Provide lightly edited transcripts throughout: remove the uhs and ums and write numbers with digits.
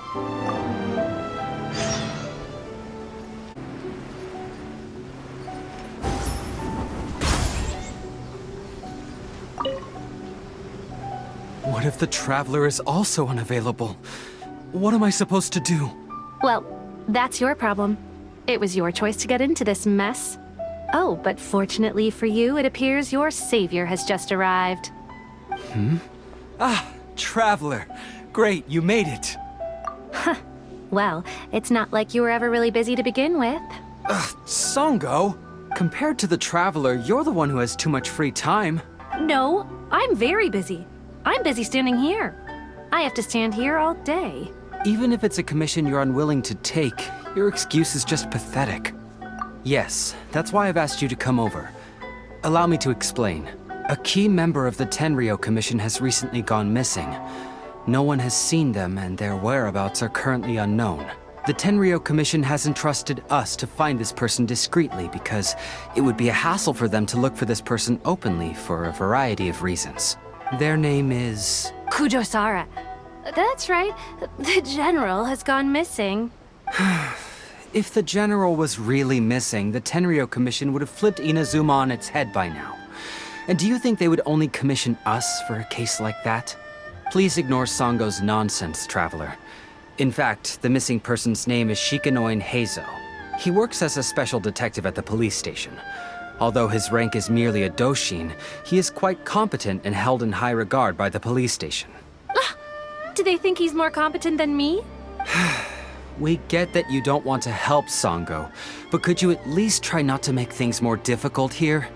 What if the Traveler is also unavailable? What am I supposed to do? Well, that's your problem. It was your choice to get into this mess. Oh, but fortunately for you, it appears your savior has just arrived. Ah, Traveler. Great, you made it. Well, it's not like you were ever really busy to begin with. Songo, compared to the Traveler, you're the one who has too much free time. No, I'm very busy. I'm busy standing here. I have to stand here all day. Even if it's a commission you're unwilling to take, your excuse is just pathetic. Yes, that's why I've asked you to come over. Allow me to explain. A key member of the Tenryou Commission has recently gone missing. No one has seen them, and their whereabouts are currently unknown. The Tenryou Commission has entrusted us to find this person discreetly because it would be a hassle for them to look for this person openly for a variety of reasons. Their name is... Kujo-sara. That's right. The General has gone missing. If the General was really missing, the Tenryou Commission would have flipped Inazuma on its head by now. And do you think they would only commission us for a case like that? Please ignore Songo's nonsense, Traveler. In fact, the missing person's name is Shikanoin Heizou. He works as a special detective at the police station. Although his rank is merely a doshin, he is quite competent and held in high regard by the police station. Do they think he's more competent than me? We get that you don't want to help Songo, but could you at least try not to make things more difficult here?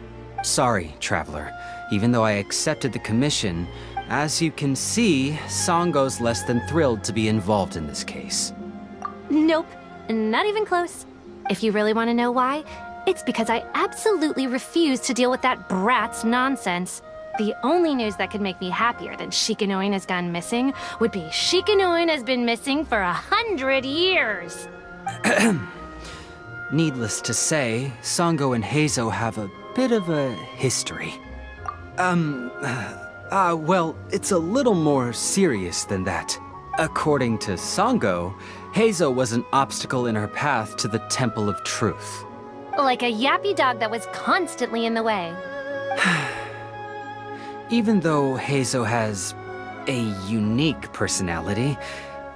Sorry, Traveler. Even though I accepted the commission, as you can see, Songo's less than thrilled to be involved in this case. Nope, not even close. If you really want to know why, it's because I absolutely refuse to deal with that brat's nonsense. The only news that could make me happier than Shikanoin has gone missing would be Shikanoin has been missing for 100 years. Needless to say, Songo and Heizou have a bit of a history. Well, it's a little more serious than that. According to Songo, Heizou was an obstacle in her path to the Temple of Truth. Like a yappy dog that was constantly in the way. Even though Heizou has a unique personality,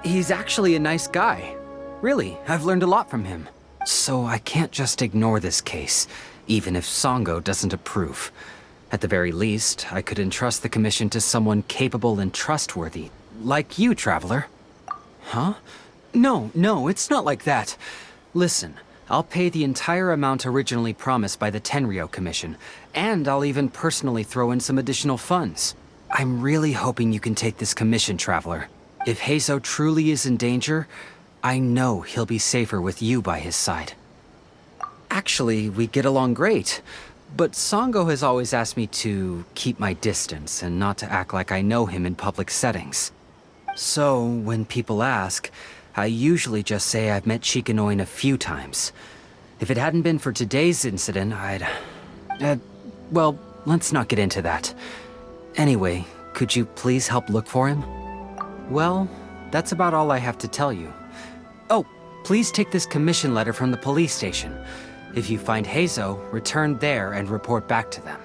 he's actually a nice guy. Really, I've learned a lot from him. So I can't just ignore this case, even if Songo doesn't approve. At the very least, I could entrust the commission to someone capable and trustworthy, like you, Traveler. Huh? No, it's not like that. Listen, I'll pay the entire amount originally promised by the Tenryou Commission, and I'll even personally throw in some additional funds. I'm really hoping you can take this commission, Traveler. If Heizou truly is in danger, I know he'll be safer with you by his side. Actually, we get along great, but Songo has always asked me to keep my distance and not to act like I know him in public settings. So, when people ask, I usually just say I've met Shikanoin a few times. If it hadn't been for today's incident, well, let's not get into that. Anyway, could you please help look for him? Well, that's about all I have to tell you. Oh, please take this commission letter from the police station. If you find Heizou, return there and report back to them.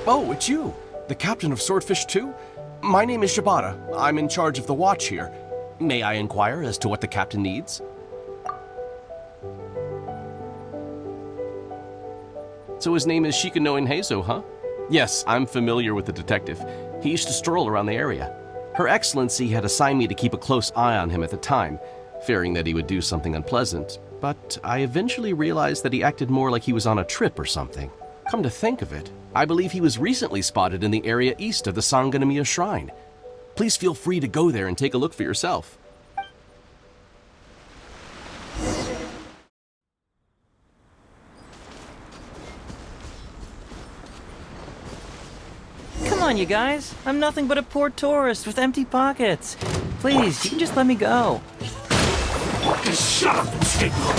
Oh, it's you! The captain of Swordfish 2? My name is Shibata. I'm in charge of the watch here. May I inquire as to what the captain needs? So his name is Shikanoin Heizou, huh? Yes, I'm familiar with the detective. He used to stroll around the area. Her Excellency had assigned me to keep a close eye on him at the time, fearing that he would do something unpleasant, but I eventually realized that he acted more like he was on a trip or something. Come to think of it, I believe he was recently spotted in the area east of the Sangonomiya Shrine. Please feel free to go there and take a look for yourself. Come on, you guys. I'm nothing but a poor tourist with empty pockets. Please, you can just let me go. Just shut up and stay put.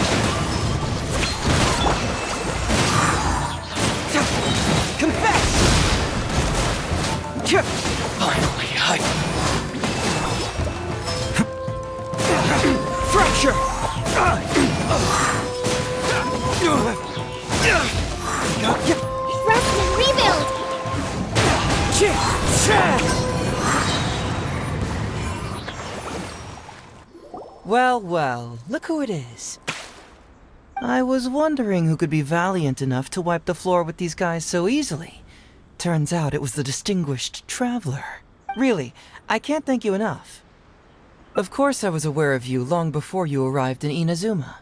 Well, well, look who it is. I was wondering who could be valiant enough to wipe the floor with these guys so easily. Turns out it was the distinguished traveler. Really, I can't thank you enough. Of course I was aware of you long before you arrived in Inazuma.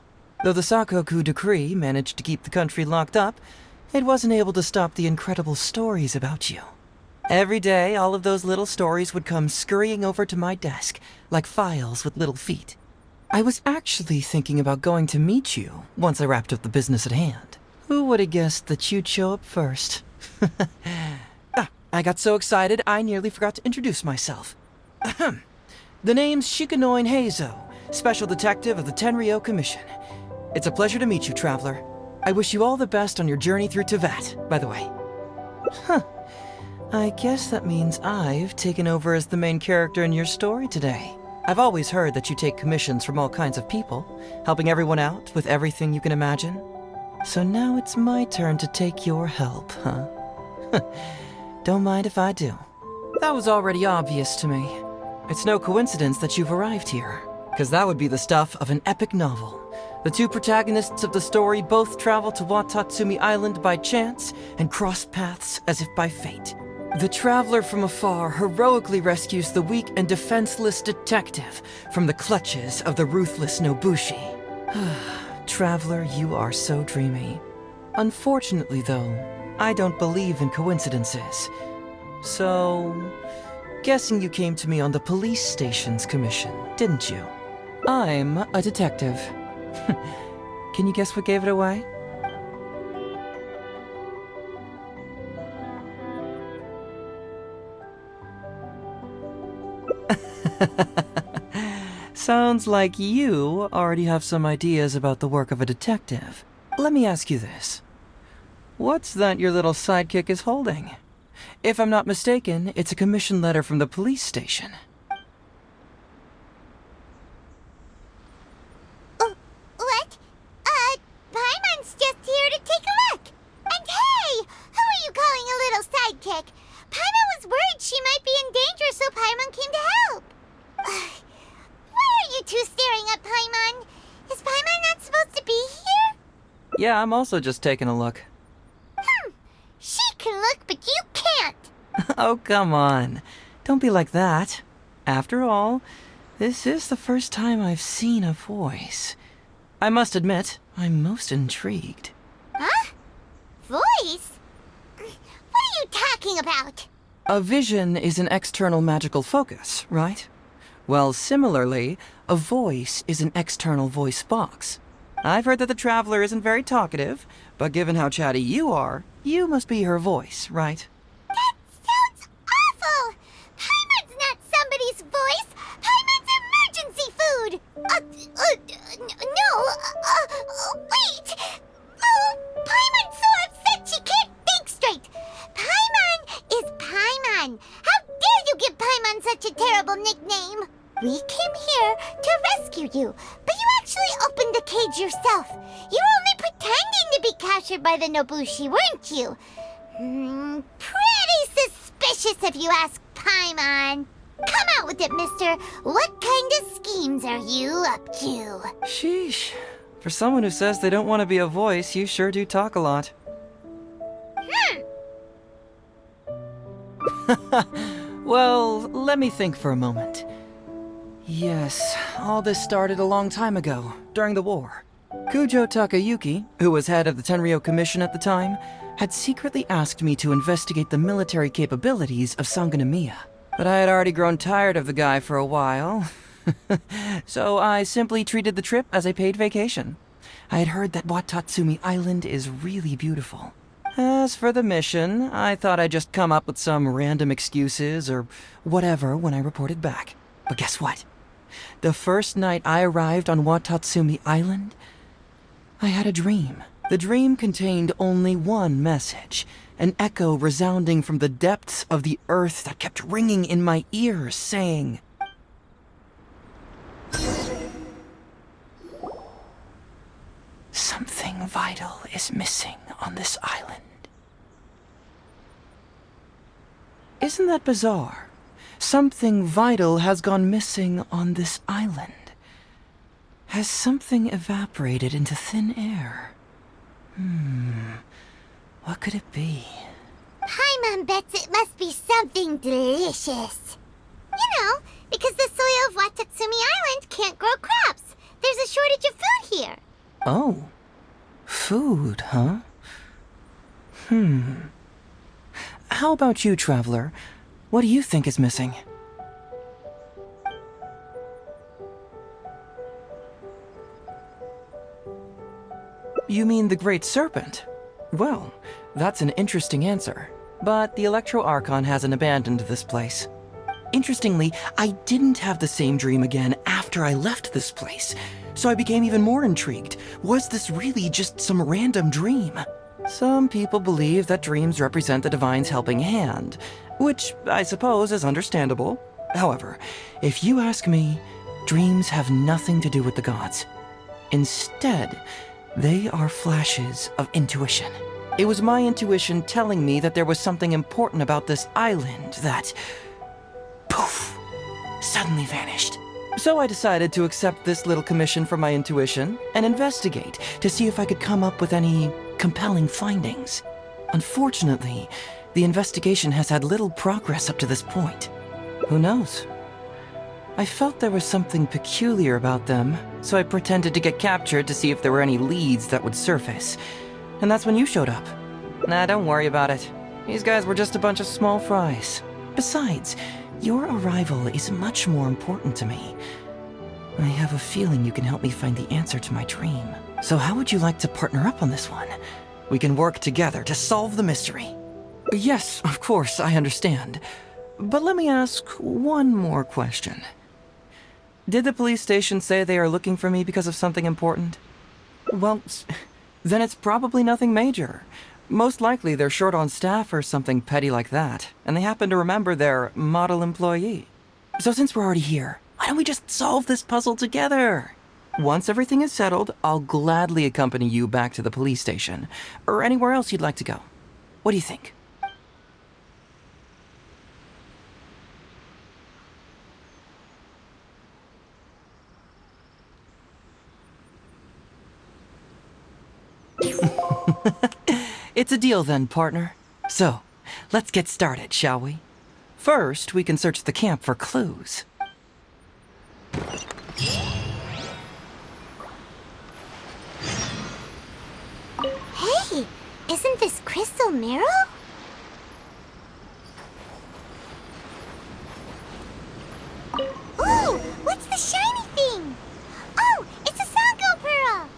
Though the Sakoku decree managed to keep the country locked up, it wasn't able to stop the incredible stories about you. Every day, all of those little stories would come scurrying over to my desk, like files with little feet. I was actually thinking about going to meet you once I wrapped up the business at hand. Who would have guessed that you'd show up first? I got so excited I nearly forgot to introduce myself. Ahem. The name's Shikanoin Heizou, Special Detective of the Tenryou Commission. It's a pleasure to meet you, Traveler. I wish you all the best on your journey through Teyvat, by the way. Huh. I guess that means I've taken over as the main character in your story today. I've always heard that you take commissions from all kinds of people, helping everyone out with everything you can imagine. So now it's my turn to take your help, huh? Don't mind if I do. That was already obvious to me. It's no coincidence that you've arrived here, because that would be the stuff of an epic novel. The two protagonists of the story both travel to Watatsumi Island by chance and cross paths as if by fate. The traveler from afar heroically rescues the weak and defenseless detective from the clutches of the ruthless Nobushi. Traveler, you are so dreamy. Unfortunately, though, I don't believe in coincidences. So, guessing you came to me on the police station's commission, didn't you? I'm a detective. Can you guess what gave it away? Sounds like you already have some ideas about the work of a detective. Let me ask you this. What's that your little sidekick is holding? If I'm not mistaken, it's a commission letter from the police station. What? Paimon's just here to take a look. And hey, who are you calling a little sidekick? Paimon was worried she might be in danger, so Paimon came to help. Why are you two staring at Paimon? Is Paimon not supposed to be here? Yeah, I'm also just taking a look. She can look, but you can't. Oh, come on. Don't be like that. After all, this is the first time I've seen a voice. I must admit, I'm most intrigued. Huh? Voice? What are you talking about? A vision is an external magical focus, right? Well, similarly, a voice is an external voice box. I've heard that the Traveler isn't very talkative, but given how chatty you are, you must be her voice, right? That sounds awful! Paimon's not somebody's voice! Paimon's emergency food! Wait! Oh, Paimon's so upset she can't think straight! Paimon is Paimon! How dare you give Paimon such a terrible nickname? We came here to rescue you, but you actually opened the cage yourself. You were only pretending to be captured by the Nobushi, weren't you? Pretty suspicious if you ask Paimon. Come out with it, mister. What kind of schemes are you up to? Sheesh. For someone who says they don't want to be a voice, you sure do talk a lot. Well, let me think for a moment. Yes, all this started a long time ago, during the war. Kujo Takayuki, who was head of the Tenryou Commission at the time, had secretly asked me to investigate the military capabilities of Sangonomiya. But I had already grown tired of the guy for a while, so I simply treated the trip as a paid vacation. I had heard that Watatsumi Island is really beautiful. As for the mission, I thought I'd just come up with some random excuses or whatever when I reported back. But guess what? The first night I arrived on Watatsumi Island, I had a dream. The dream contained only one message, an echo resounding from the depths of the earth that kept ringing in my ears, saying, "Something vital is missing on this island." Isn't that bizarre? Something vital has gone missing on this island. Has something evaporated into thin air? What could it be? Paimon bets it must be something delicious. You know, because the soil of Watatsumi Island can't grow crops. There's a shortage of food here. Oh. Food, huh? How about you, traveler? What do you think is missing? You mean the Great Serpent? Well, that's an interesting answer. But the Electro Archon hasn't abandoned this place. Interestingly, I didn't have the same dream again after I left this place. So I became even more intrigued. Was this really just some random dream? Some people believe that dreams represent the Divine's helping hand, which I suppose is understandable. However, if you ask me, dreams have nothing to do with the gods. Instead, they are flashes of intuition. It was my intuition telling me that there was something important about this island that, poof, suddenly vanished. So I decided to accept this little commission from my intuition and investigate to see if I could come up with any compelling findings. Unfortunately, the investigation has had little progress up to this point. Who knows? I felt there was something peculiar about them, so I pretended to get captured to see if there were any leads that would surface. And that's when you showed up. Nah, don't worry about it. These guys were just a bunch of small fries. Besides, your arrival is much more important to me. I have a feeling you can help me find the answer to my dream. So how would you like to partner up on this one? We can work together to solve the mystery. Yes, of course, I understand. But let me ask one more question. Did the police station say they are looking for me because of something important? Well, then it's probably nothing major. Most likely they're short on staff or something petty like that, and they happen to remember their model employee. So since we're already here, why don't we just solve this puzzle together? Once everything is settled, I'll gladly accompany you back to the police station, or anywhere else you'd like to go. What do you think? It's a deal then, partner. So, let's get started, shall we? First, we can search the camp for clues. Hey, isn't this Crystal Marrow? Ooh, what's the shiny thing? Oh, it's a Sango Pearl!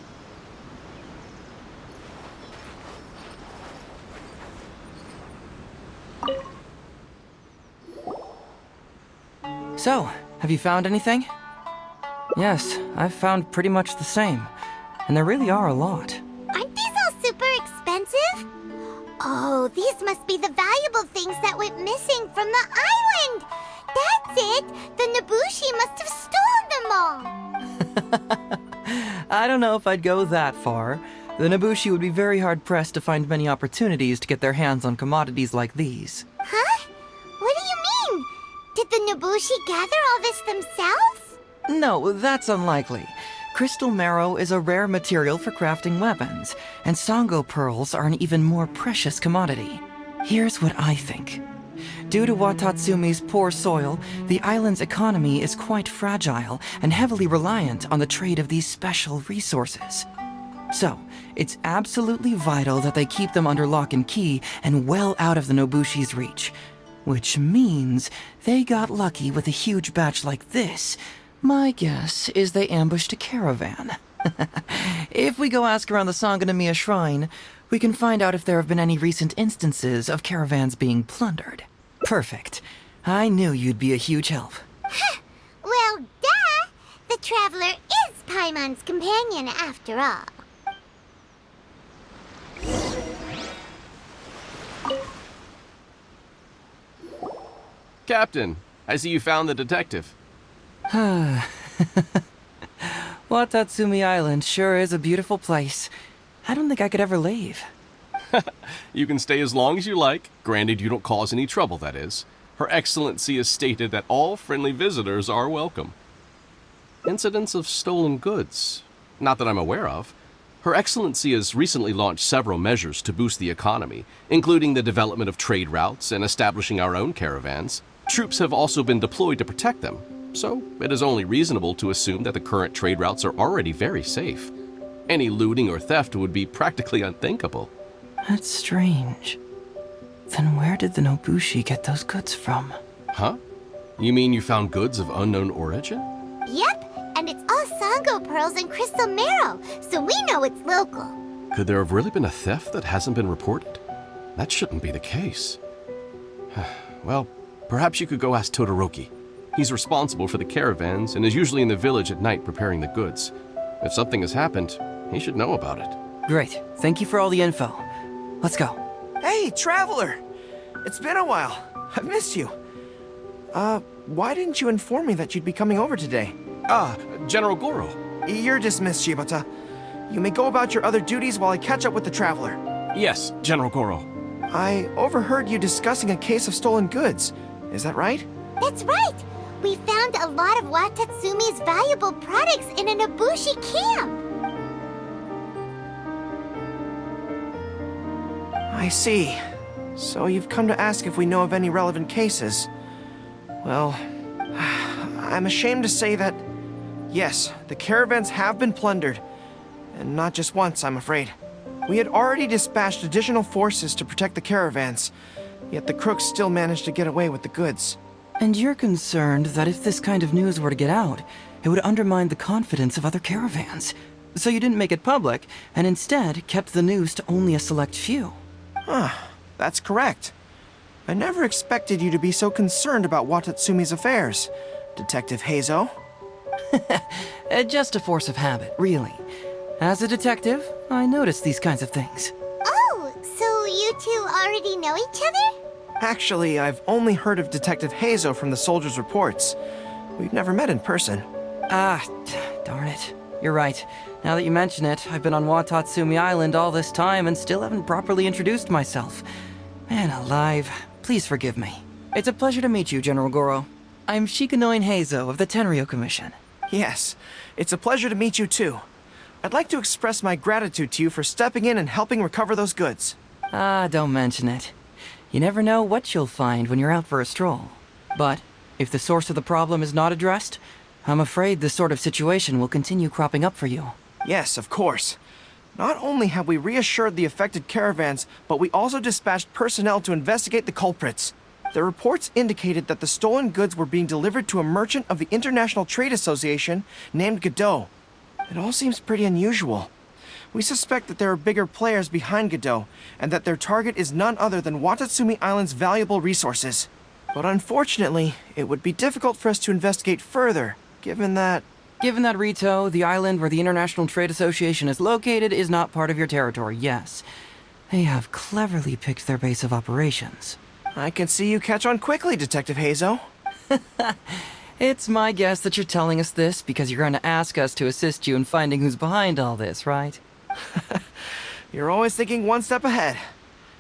So, have you found anything? Yes, I've found pretty much the same. And there really are a lot. Aren't these all super expensive? Oh, these must be the valuable things that went missing from the island! That's it! The Nobushi must have stolen them all! I don't know if I'd go that far. The Nobushi would be very hard-pressed to find many opportunities to get their hands on commodities like these. Huh? What do you mean? Did the Nobushi gather all this themselves? No, that's unlikely. Crystal marrow is a rare material for crafting weapons, and Sango pearls are an even more precious commodity. Here's what I think. Due to Watatsumi's poor soil, the island's economy is quite fragile and heavily reliant on the trade of these special resources. So, it's absolutely vital that they keep them under lock and key and well out of the Nobushi's reach. Which means they got lucky with a huge batch like this. My guess is they ambushed a caravan. If we go ask around the Sangonomiya Shrine, we can find out if there have been any recent instances of caravans being plundered. Perfect. I knew you'd be a huge help. Well, duh! The Traveler is Paimon's companion after all. Captain, I see you found the detective. Watatsumi Island sure is a beautiful place. I don't think I could ever leave. You can stay as long as you like, granted you don't cause any trouble, that is. Her Excellency has stated that all friendly visitors are welcome. Incidents of stolen goods? Not that I'm aware of. Her Excellency has recently launched several measures to boost the economy, including the development of trade routes and establishing our own caravans. Troops have also been deployed to protect them, so it is only reasonable to assume that the current trade routes are already very safe. Any looting or theft would be practically unthinkable. That's strange. Then where did the Nobushi get those goods from? Huh? You mean you found goods of unknown origin? Yep, and it's all Sango pearls and crystal marrow, so we know it's local. Could there have really been a theft that hasn't been reported? That shouldn't be the case. Well, perhaps you could go ask Todoroki. He's responsible for the caravans and is usually in the village at night preparing the goods. If something has happened, he should know about it. Great. Thank you for all the info. Let's go. Hey, Traveler! It's been a while. I've missed you. Why didn't you inform me that you'd be coming over today? General Goro. You're dismissed, Shibata. You may go about your other duties while I catch up with the Traveler. Yes, General Goro. I overheard you discussing a case of stolen goods. Is that right? That's right! We found a lot of Watatsumi's valuable products in a Nobushi camp! I see. So you've come to ask if we know of any relevant cases. Well, I'm ashamed to say that, yes, the caravans have been plundered. And not just once, I'm afraid. We had already dispatched additional forces to protect the caravans, yet the crooks still managed to get away with the goods. And you're concerned that if this kind of news were to get out, it would undermine the confidence of other caravans. So you didn't make it public, and instead kept the news to only a select few. That's correct. I never expected you to be so concerned about Watatsumi's affairs, Detective Heizou. Just a force of habit, really. As a detective, I notice these kinds of things. Oh, so you two already know each other? Actually, I've only heard of Detective Heizou from the soldiers' reports. We've never met in person. Darn it. You're right. Now that you mention it, I've been on Watatsumi Island all this time and still haven't properly introduced myself. Man alive, please forgive me. It's a pleasure to meet you, General Goro. I'm Shikanoin Heizou of the Tenryo Commission. Yes, it's a pleasure to meet you too. I'd like to express my gratitude to you for stepping in and helping recover those goods. Don't mention it. You never know what you'll find when you're out for a stroll. But if the source of the problem is not addressed, I'm afraid this sort of situation will continue cropping up for you. Yes, of course. Not only have we reassured the affected caravans, but we also dispatched personnel to investigate the culprits. The reports indicated that the stolen goods were being delivered to a merchant of the International Trade Association named Godot. It all seems pretty unusual. We suspect that there are bigger players behind Godot, and that their target is none other than Watatsumi Island's valuable resources. But unfortunately, it would be difficult for us to investigate further, given that Rito, the island where the International Trade Association is located, is not part of your territory, yes. They have cleverly picked their base of operations. I can see you catch on quickly, Detective Heizou. It's my guess that you're telling us this because you're going to ask us to assist you in finding who's behind all this, right? You're always thinking one step ahead.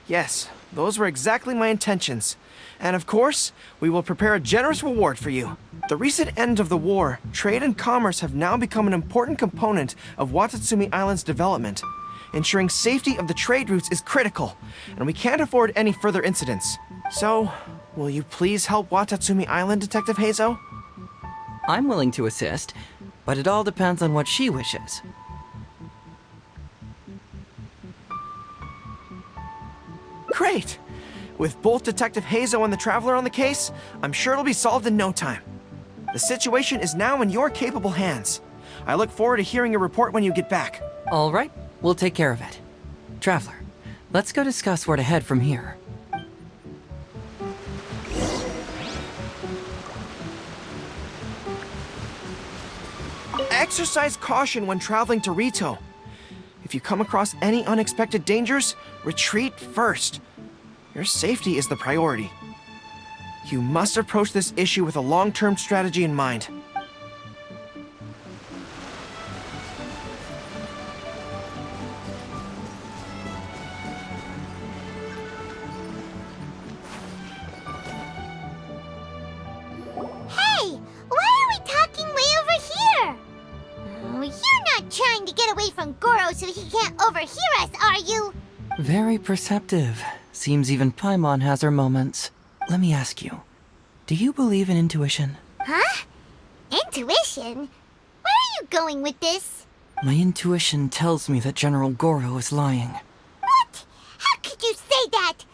Yes, those were exactly my intentions. And of course, we will prepare a generous reward for you. The recent end of the war, trade and commerce have now become an important component of Watatsumi Island's development. Ensuring safety of the trade routes is critical, and we can't afford any further incidents. So, will you please help Watatsumi Island, Detective Heizou? I'm willing to assist, but it all depends on what she wishes. Great! With both Detective Heizou and the Traveler on the case, I'm sure it'll be solved in no time. The situation is now in your capable hands. I look forward to hearing your report when you get back. All right, we'll take care of it. Traveler, let's go discuss where to head from here. Exercise caution when traveling to Rito. If you come across any unexpected dangers, retreat first. Your safety is the priority. You must approach this issue with a long-term strategy in mind. away from Goro so he can't overhear us, are you? Very perceptive. Seems even Paimon has her moments. Let me ask you, do you believe in intuition? Huh? Intuition? Where are you going with this? My intuition tells me that General Goro is lying. What? How could you say that?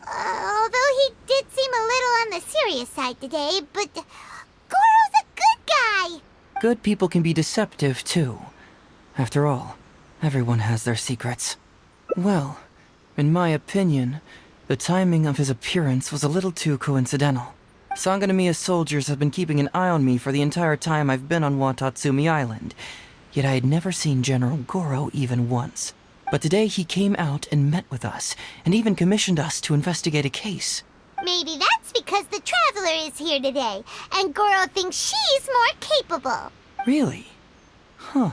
Although he did seem a little on the serious side today, but Goro's a good guy. Good people can be deceptive, too. After all, everyone has their secrets. Well, in my opinion, the timing of his appearance was a little too coincidental. Sangonomiya's soldiers have been keeping an eye on me for the entire time I've been on Watatsumi Island, yet I had never seen General Goro even once. But today he came out and met with us, and even commissioned us to investigate a case. Maybe that's because the Traveler is here today, and Goro thinks she's more capable. Really? Huh.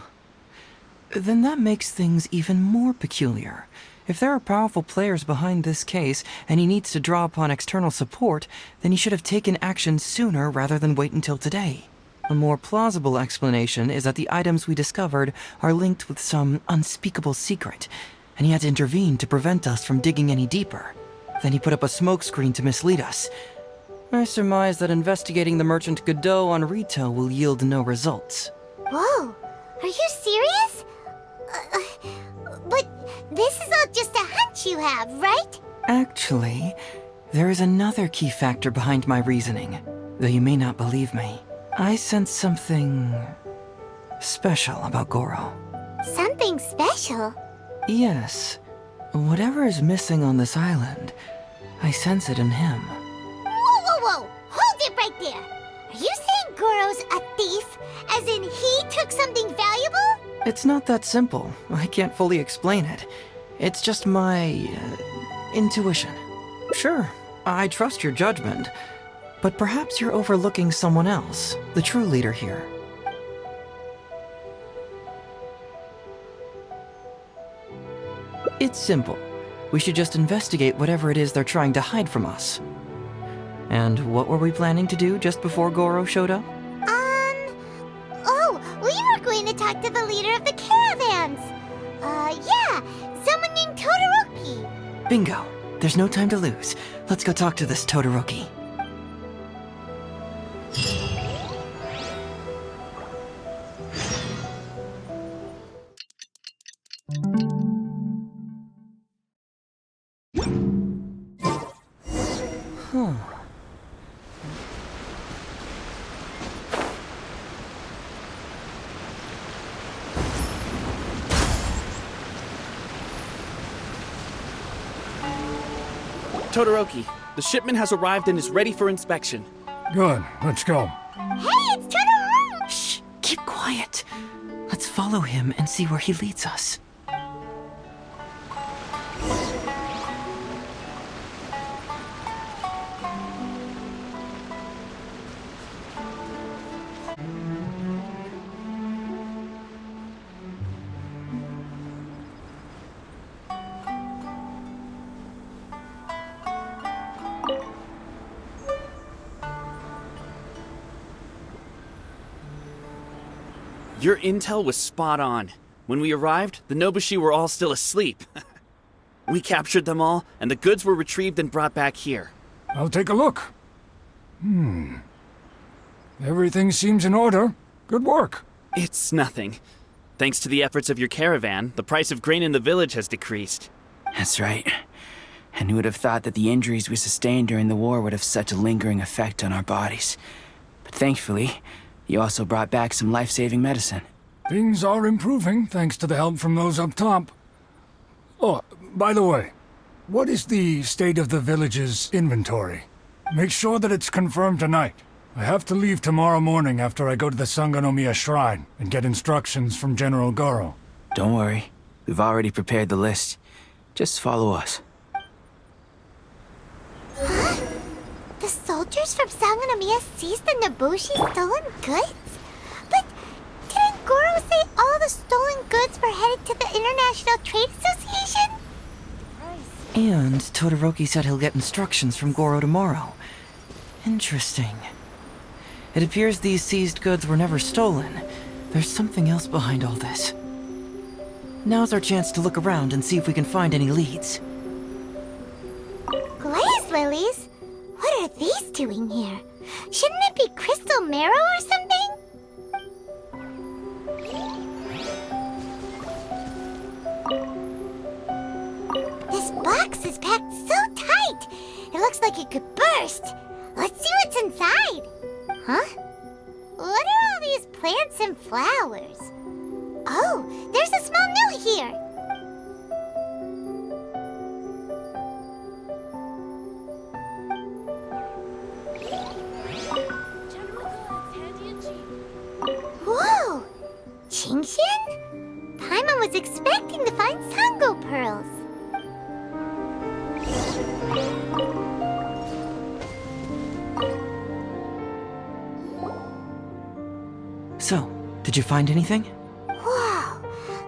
Then that makes things even more peculiar. If there are powerful players behind this case, and he needs to draw upon external support, then he should have taken action sooner rather than wait until today. A more plausible explanation is that the items we discovered are linked with some unspeakable secret, and he had to intervene to prevent us from digging any deeper. Then he put up a smokescreen to mislead us. I surmise that investigating the Merchant Godot on Rito will yield no results. Whoa, are you serious? But this is all just a hunch you have, right? Actually, there is another key factor behind my reasoning, though you may not believe me. I sense something special about Goro. Something special? Yes. Whatever is missing on this island, I sense it in him. Whoa, whoa, whoa! Hold it right there! Are you saying Goro's a thief? As in he took something valuable? It's not that simple. I can't fully explain it. It's just my intuition. Sure, I trust your judgment, but perhaps you're overlooking someone else, the true leader here. It's simple. We should just investigate whatever it is they're trying to hide from us. And what were we planning to do just before Goro showed up? Oh, we were going to talk to the leader of the caravans. Yeah, someone named Todoroki. Bingo. There's no time to lose. Let's go talk to this Todoroki. Todoroki, the shipment has arrived and is ready for inspection. Good, let's go. Hey, it's Todoroki! Shh! Keep quiet. Let's follow him and see where he leads us. Your intel was spot on. When we arrived, the Nobushi were all still asleep. We captured them all, and the goods were retrieved and brought back here. I'll take a look. Everything seems in order. Good work. It's nothing. Thanks to the efforts of your caravan, the price of grain in the village has decreased. That's right. And who would have thought that the injuries we sustained during the war would have such a lingering effect on our bodies? But thankfully, you also brought back some life-saving medicine. Things are improving thanks to the help from those up top. Oh, by the way, what is the state of the village's inventory? Make sure that it's confirmed tonight. I have to leave tomorrow morning after I go to the Sangonomiya Shrine and get instructions from General Goro. Don't worry. We've already prepared the list. Just follow us. The soldiers from Sangonomiya seized the Nobushi's stolen goods? But didn't Goro say all the stolen goods were headed to the International Trade Association? And Todoroki said he'll get instructions from Goro tomorrow. Interesting. It appears these seized goods were never stolen. There's something else behind all this. Now's our chance to look around and see if we can find any leads. Glaze lilies? What are these doing here? Shouldn't it be crystal marrow or something? This box is packed so tight. It looks like it could burst. Let's see what's inside. Huh? What are all these plants and flowers? Oh, there's a small note here. Whoa! Qingxian? Paimon was expecting to find Sango pearls. So, did you find anything? Whoa!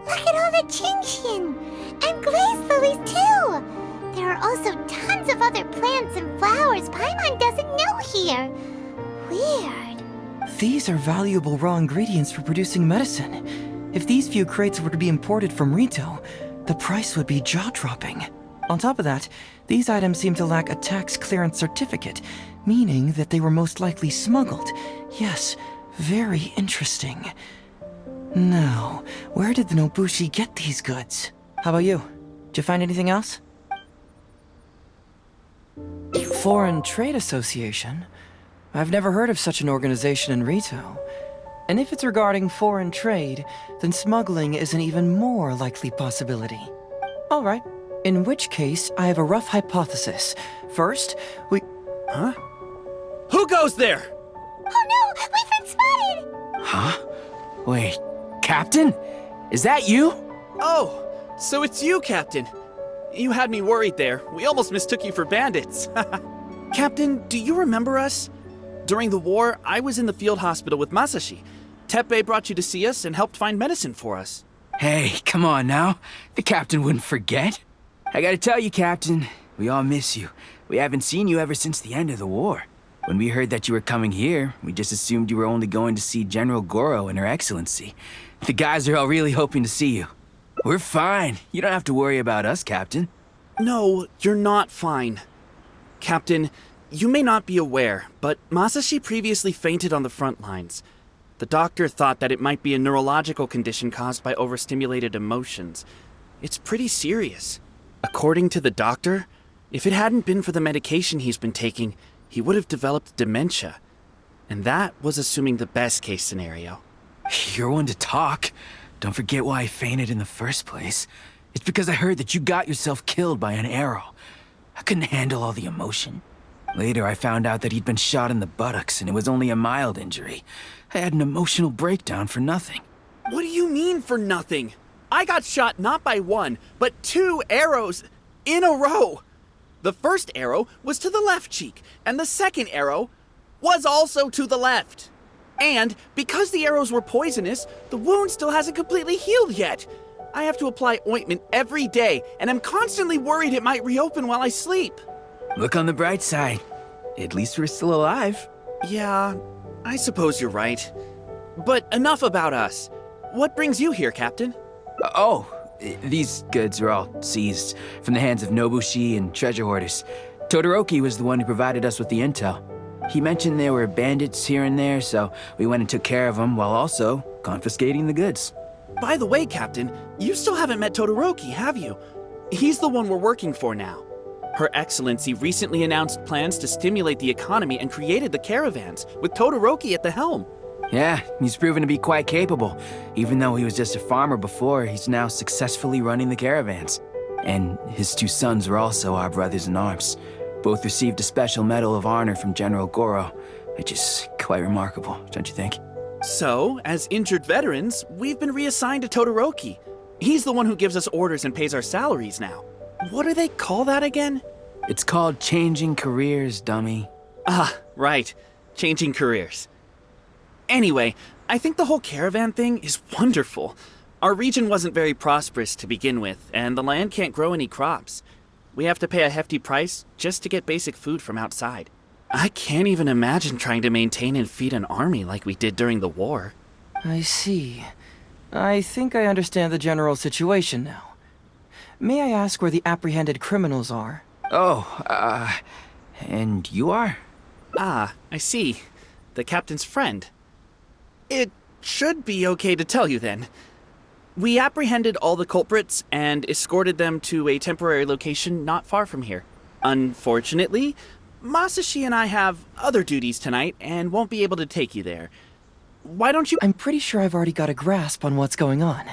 Look at all the Qingxian! And glaze lilies too! There are also tons of other plants and flowers Paimon doesn't know here. Weird. These are valuable raw ingredients for producing medicine. If these few crates were to be imported from Rito, the price would be jaw-dropping. On top of that, these items seem to lack a tax clearance certificate, meaning that they were most likely smuggled. Yes, very interesting. Now, where did the Nobushi get these goods? How about you? Did you find anything else? Foreign Trade Association? I've never heard of such an organization in Rito. And if it's regarding foreign trade, then smuggling is an even more likely possibility. All right. In which case, I have a rough hypothesis. First, we... Huh? Who goes there? Oh no! We've been spotted! Huh? Wait, Captain? Is that you? Oh, so it's you, Captain. You had me worried there. We almost mistook you for bandits. Captain, do you remember us? During the war, I was in the field hospital with Masashi. Teppei brought you to see us and helped find medicine for us. Hey, come on now. The Captain wouldn't forget. I gotta tell you, Captain, we all miss you. We haven't seen you ever since the end of the war. When we heard that you were coming here, we just assumed you were only going to see General Goro and Her Excellency. The guys are all really hoping to see you. We're fine. You don't have to worry about us, Captain. No, you're not fine. Captain, you may not be aware, but Masashi previously fainted on the front lines. The doctor thought that it might be a neurological condition caused by overstimulated emotions. It's pretty serious. According to the doctor, if it hadn't been for the medication he's been taking, he would have developed dementia. And that was assuming the best case scenario. You're one to talk. Don't forget why I fainted in the first place. It's because I heard that you got yourself killed by an arrow. I couldn't handle all the emotion. Later, I found out that he'd been shot in the buttocks and it was only a mild injury. I had an emotional breakdown for nothing. What do you mean for nothing? I got shot not by one, but 2 arrows in a row. The first arrow was to the left cheek, and the second arrow was also to the left. And because the arrows were poisonous, the wound still hasn't completely healed yet. I have to apply ointment every day, and I'm constantly worried it might reopen while I sleep. Look on the bright side. At least we're still alive. Yeah, I suppose you're right. But enough about us. What brings you here, Captain? These goods are all seized from the hands of Nobushi and treasure hoarders. Todoroki was the one who provided us with the intel. He mentioned there were bandits here and there, so we went and took care of them while also confiscating the goods. By the way, Captain, you still haven't met Todoroki, have you? He's the one we're working for now. Her Excellency recently announced plans to stimulate the economy and created the caravans, with Todoroki at the helm. Yeah, he's proven to be quite capable. Even though he was just a farmer before, he's now successfully running the caravans. And his 2 sons are also our brothers in arms. Both received a special medal of honor from General Goro, which is quite remarkable, don't you think? So, as injured veterans, we've been reassigned to Todoroki. He's the one who gives us orders and pays our salaries now. What do they call that again? It's called changing careers, dummy. Ah, right. Changing careers. Anyway, I think the whole caravan thing is wonderful. Our region wasn't very prosperous to begin with, and the land can't grow any crops. We have to pay a hefty price just to get basic food from outside. I can't even imagine trying to maintain and feed an army like we did during the war. I see. I think I understand the general situation now. May I ask where the apprehended criminals are? Oh, and you are? Ah, I see. The captain's friend. It should be okay to tell you then. We apprehended all the culprits and escorted them to a temporary location not far from here. Unfortunately, Masashi and I have other duties tonight and won't be able to take you there. Why don't you— I'm pretty sure I've already got a grasp on what's going on.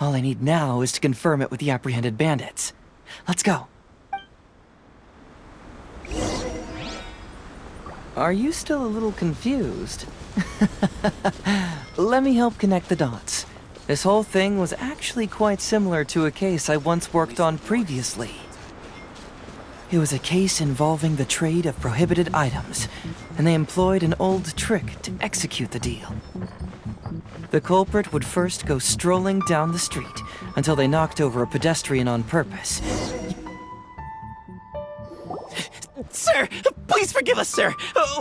All I need now is to confirm it with the apprehended bandits. Let's go. Are you still a little confused? Let me help connect the dots. This whole thing was actually quite similar to a case I once worked on previously. It was a case involving the trade of prohibited items, and they employed an old trick to execute the deal. The culprit would first go strolling down the street until they knocked over a pedestrian on purpose. Sir, please forgive us, sir.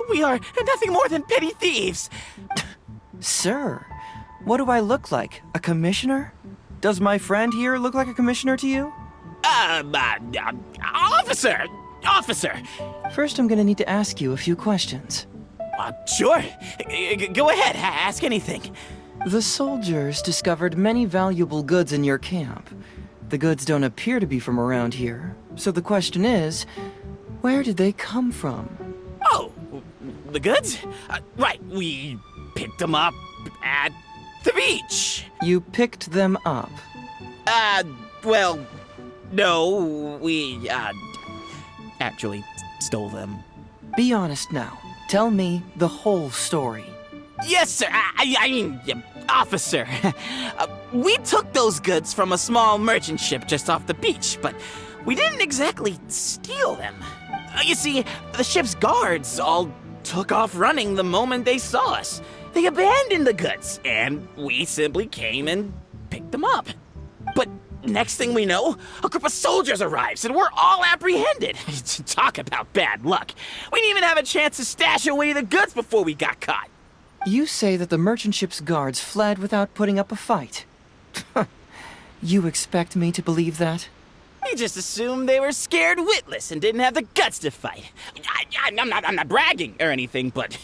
We are nothing more than petty thieves. Sir, what do I look like? A commissioner? Does my friend here look like a commissioner to you? Officer! Officer! First, I'm gonna need to ask you a few questions. Sure. Go ahead, ask anything. The soldiers discovered many valuable goods in your camp. The goods don't appear to be from around here, so the question is, where did they come from? Oh, the goods? Right, we picked them up at the beach. You picked them up. Well, no, we, actually stole them. Be honest now. Tell me the whole story. Yes, sir. I mean, officer. We took those goods from a small merchant ship just off the beach, but we didn't exactly steal them. You see, the ship's guards all took off running the moment they saw us. They abandoned the goods, and we simply came and picked them up. But next thing we know, a group of soldiers arrives, and we're all apprehended. Talk about bad luck. We didn't even have a chance to stash away the goods before we got caught. You say that the merchant ship's guards fled without putting up a fight. You expect me to believe that? We just assumed they were scared witless and didn't have the guts to fight. I'm not bragging or anything, but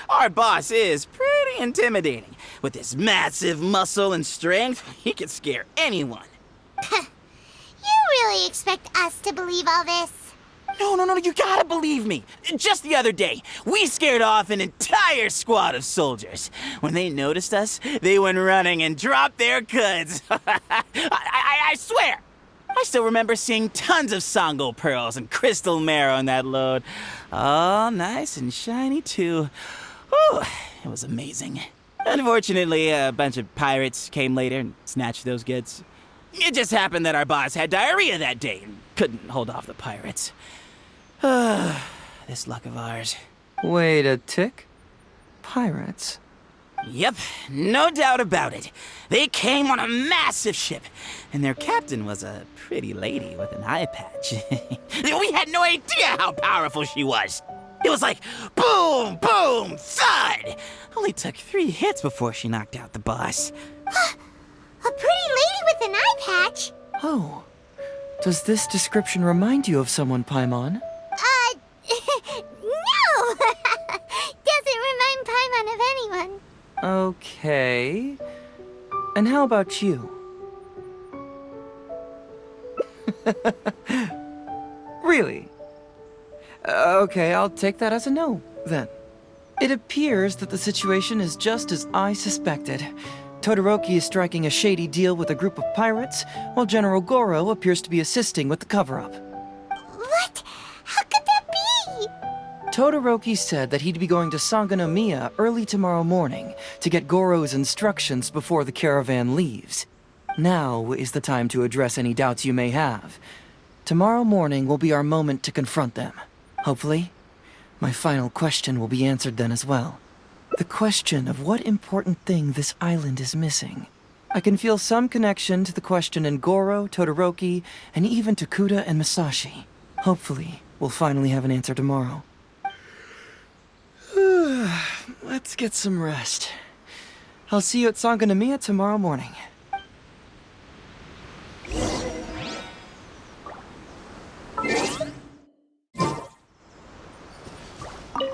our boss is pretty intimidating. With his massive muscle and strength, he could scare anyone. You really expect us to believe all this? No, you gotta believe me. Just the other day, we scared off an entire squad of soldiers. When they noticed us, they went running and dropped their goods. I swear. I still remember seeing tons of Sango pearls and crystal marrow in that load. All nice and shiny, too. Whew, it was amazing. Unfortunately, a bunch of pirates came later and snatched those goods. It just happened that our boss had diarrhea that day and couldn't hold off the pirates. This luck of ours. Wait a tick. Pirates? Yep, no doubt about it. They came on a massive ship, and their captain was a pretty lady with an eye patch. We had no idea how powerful she was. It was like boom, boom, thud. Only took 3 hits before she knocked out the boss. A pretty lady with an eye patch? Oh. Does this description remind you of someone, Paimon? No! Doesn't remind Paimon of anyone. Okay. And how about you? Really? Okay, I'll take that as a no, then. It appears that the situation is just as I suspected. Todoroki is striking a shady deal with a group of pirates, while General Goro appears to be assisting with the cover-up. What? How could that be? Todoroki said that he'd be going to Sangonomiya early tomorrow morning to get Goro's instructions before the caravan leaves. Now is the time to address any doubts you may have. Tomorrow morning will be our moment to confront them. Hopefully, my final question will be answered then as well. The question of what important thing this island is missing. I can feel some connection to the question in Goro, Todoroki, and even to Kuda and Masashi. Hopefully, we'll finally have an answer tomorrow. Let's get some rest. I'll see you at Sangonomiya tomorrow morning.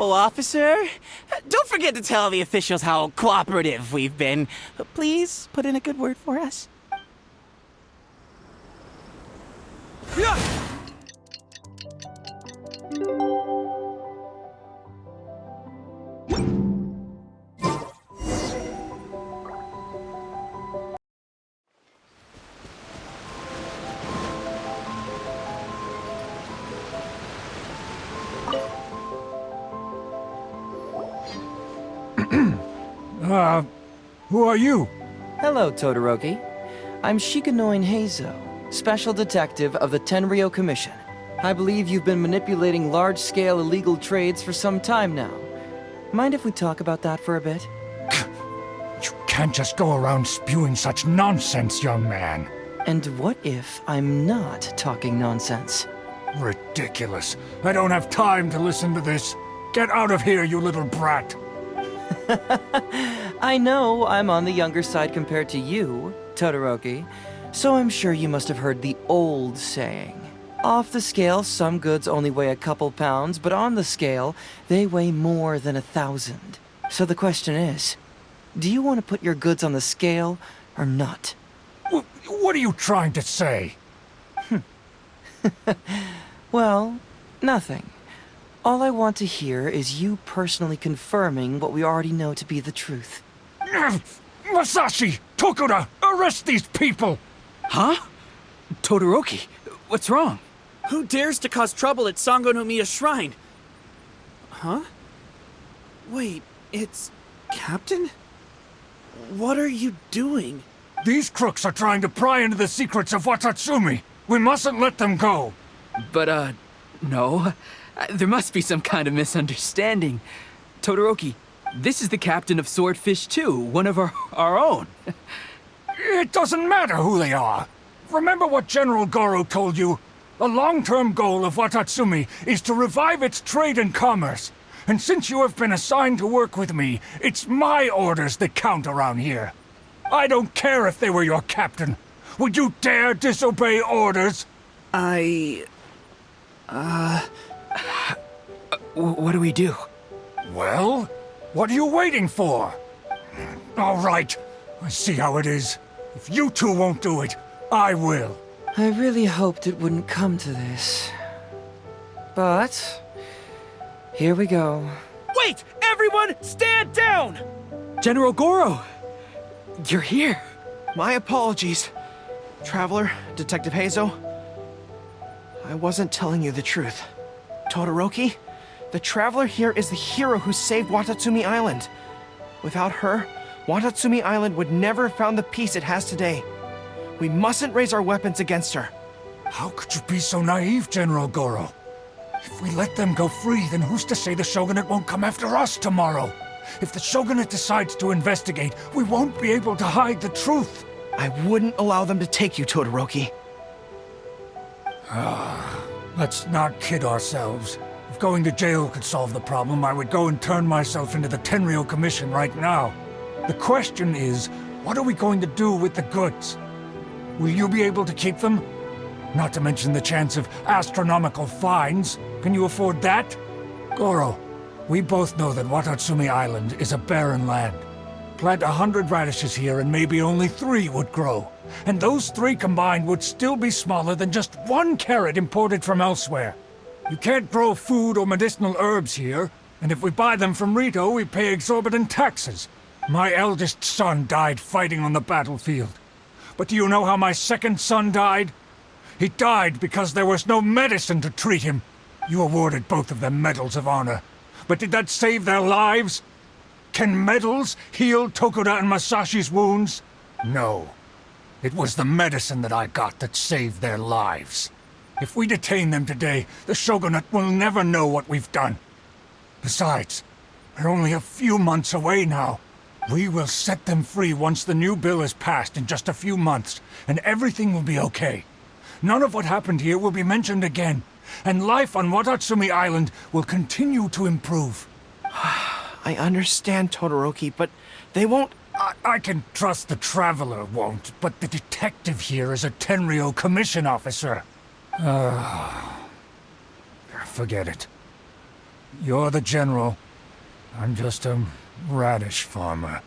Oh, officer, don't forget to tell the officials how cooperative we've been. Please put in a good word for us. Who are you? Hello, Todoroki. I'm Shikanoin Heizou, Special Detective of the Tenryou Commission. I believe you've been manipulating large-scale illegal trades for some time now. Mind if we talk about that for a bit? You can't just go around spewing such nonsense, young man. And what if I'm not talking nonsense? Ridiculous. I don't have time to listen to this. Get out of here, you little brat. I know I'm on the younger side compared to you, Todoroki, so I'm sure you must have heard the old saying. Off the scale, some goods only weigh a couple pounds, but on the scale, they weigh more than 1,000. So the question is, do you want to put your goods on the scale or not? What are you trying to say? Well, nothing. All I want to hear is you personally confirming what we already know to be the truth. Masashi! Tokuda! Arrest these people! Huh? Todoroki, what's wrong? Who dares to cause trouble at Sangonomiya Shrine? Huh? Wait, it's... Captain? What are you doing? These crooks are trying to pry into the secrets of Watatsumi. We mustn't let them go. But, no. There must be some kind of misunderstanding. Todoroki, this is the captain of Swordfish 2, one of our own. It doesn't matter who they are. Remember what General Goro told you? The long-term goal of Watatsumi is to revive its trade and commerce. And since you have been assigned to work with me, it's my orders that count around here. I don't care if they were your captain. Would you dare disobey orders? What do we do? Well, what are you waiting for? All right, I see how it is. If you two won't do it, I will. I really hoped it wouldn't come to this. But... here we go. Wait! Everyone, stand down! General Goro! You're here. My apologies, Traveler, Detective Heizou. I wasn't telling you the truth. Todoroki, the Traveler here is the hero who saved Watatsumi Island. Without her, Watatsumi Island would never have found the peace it has today. We mustn't raise our weapons against her. How could you be so naive, General Goro? If we let them go free, then who's to say the Shogunate won't come after us tomorrow? If the Shogunate decides to investigate, we won't be able to hide the truth. I wouldn't allow them to take you, Todoroki. Let's not kid ourselves. If going to jail could solve the problem, I would go and turn myself into the Tenryou Commission right now. The question is, what are we going to do with the goods? Will you be able to keep them? Not to mention the chance of astronomical fines. Can you afford that? Goro, we both know that Watatsumi Island is a barren land. Plant 100 radishes here and maybe only 3 would grow. And those 3 combined would still be smaller than just 1 carrot imported from elsewhere. You can't grow food or medicinal herbs here, and if we buy them from Rito, we pay exorbitant taxes. My eldest son died fighting on the battlefield. But do you know how my second son died? He died because there was no medicine to treat him. You awarded both of them medals of honor. But did that save their lives? Can medals heal Tokuda and Masashi's wounds? No. It was the medicine that I got that saved their lives. If we detain them today, the Shogunate will never know what we've done. Besides, they're only a few months away now. We will set them free once the new bill is passed in just a few months, and everything will be okay. None of what happened here will be mentioned again, and life on Watatsumi Island will continue to improve. I understand, Todoroki, but they won't... I can trust the Traveler won't, but the detective here is a Tenryou commission officer. Forget it. You're the general. I'm just a radish farmer.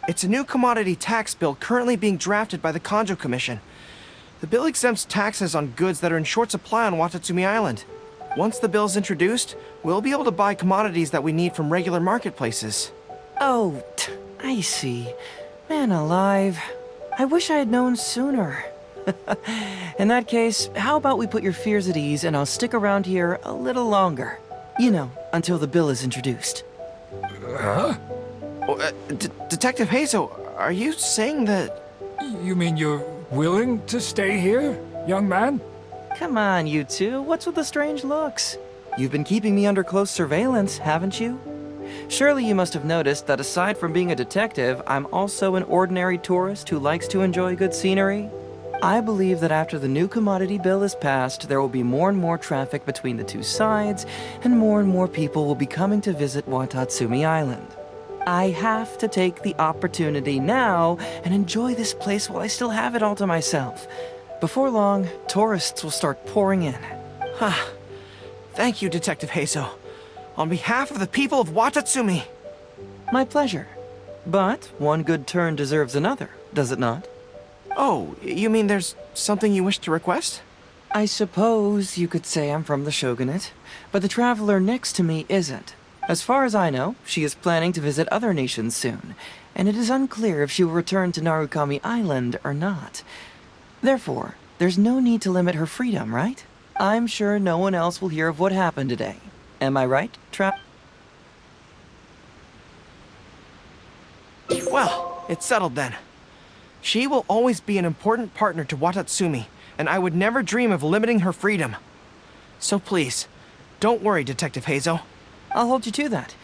It's a new commodity tax bill currently being drafted by the Kanjo Commission. The bill exempts taxes on goods that are in short supply on Watatsumi Island. Once the bill's introduced, we'll be able to buy commodities that we need from regular marketplaces. Oh, I see. Man alive. I wish I had known sooner. In that case, how about we put your fears at ease and I'll stick around here a little longer? You know, until the bill is introduced. Huh? Detective Heizou, are you saying that... You mean you're willing to stay here, young man? Come on, you two. What's with the strange looks? You've been keeping me under close surveillance, haven't you? Surely you must have noticed that aside from being a detective, I'm also an ordinary tourist who likes to enjoy good scenery. I believe that after the new commodity bill is passed, there will be more and more traffic between the two sides, and more people will be coming to visit Watatsumi Island. I have to take the opportunity now and enjoy this place while I still have it all to myself. Before long, tourists will start pouring in. Thank you, Detective Heizou. On behalf of the people of Watatsumi. My pleasure. But one good turn deserves another, does it not? Oh, you mean there's something you wish to request? I suppose you could say I'm from the Shogunate, but the traveler next to me isn't. As far as I know, she is planning to visit other nations soon, and it is unclear if she will return to Narukami Island or not. Therefore, there's no need to limit her freedom, right? I'm sure no one else will hear of what happened today. Am I right, Well, it's settled then. She will always be an important partner to Watatsumi, and I would never dream of limiting her freedom. So please, don't worry, Detective Heizou. I'll hold you to that.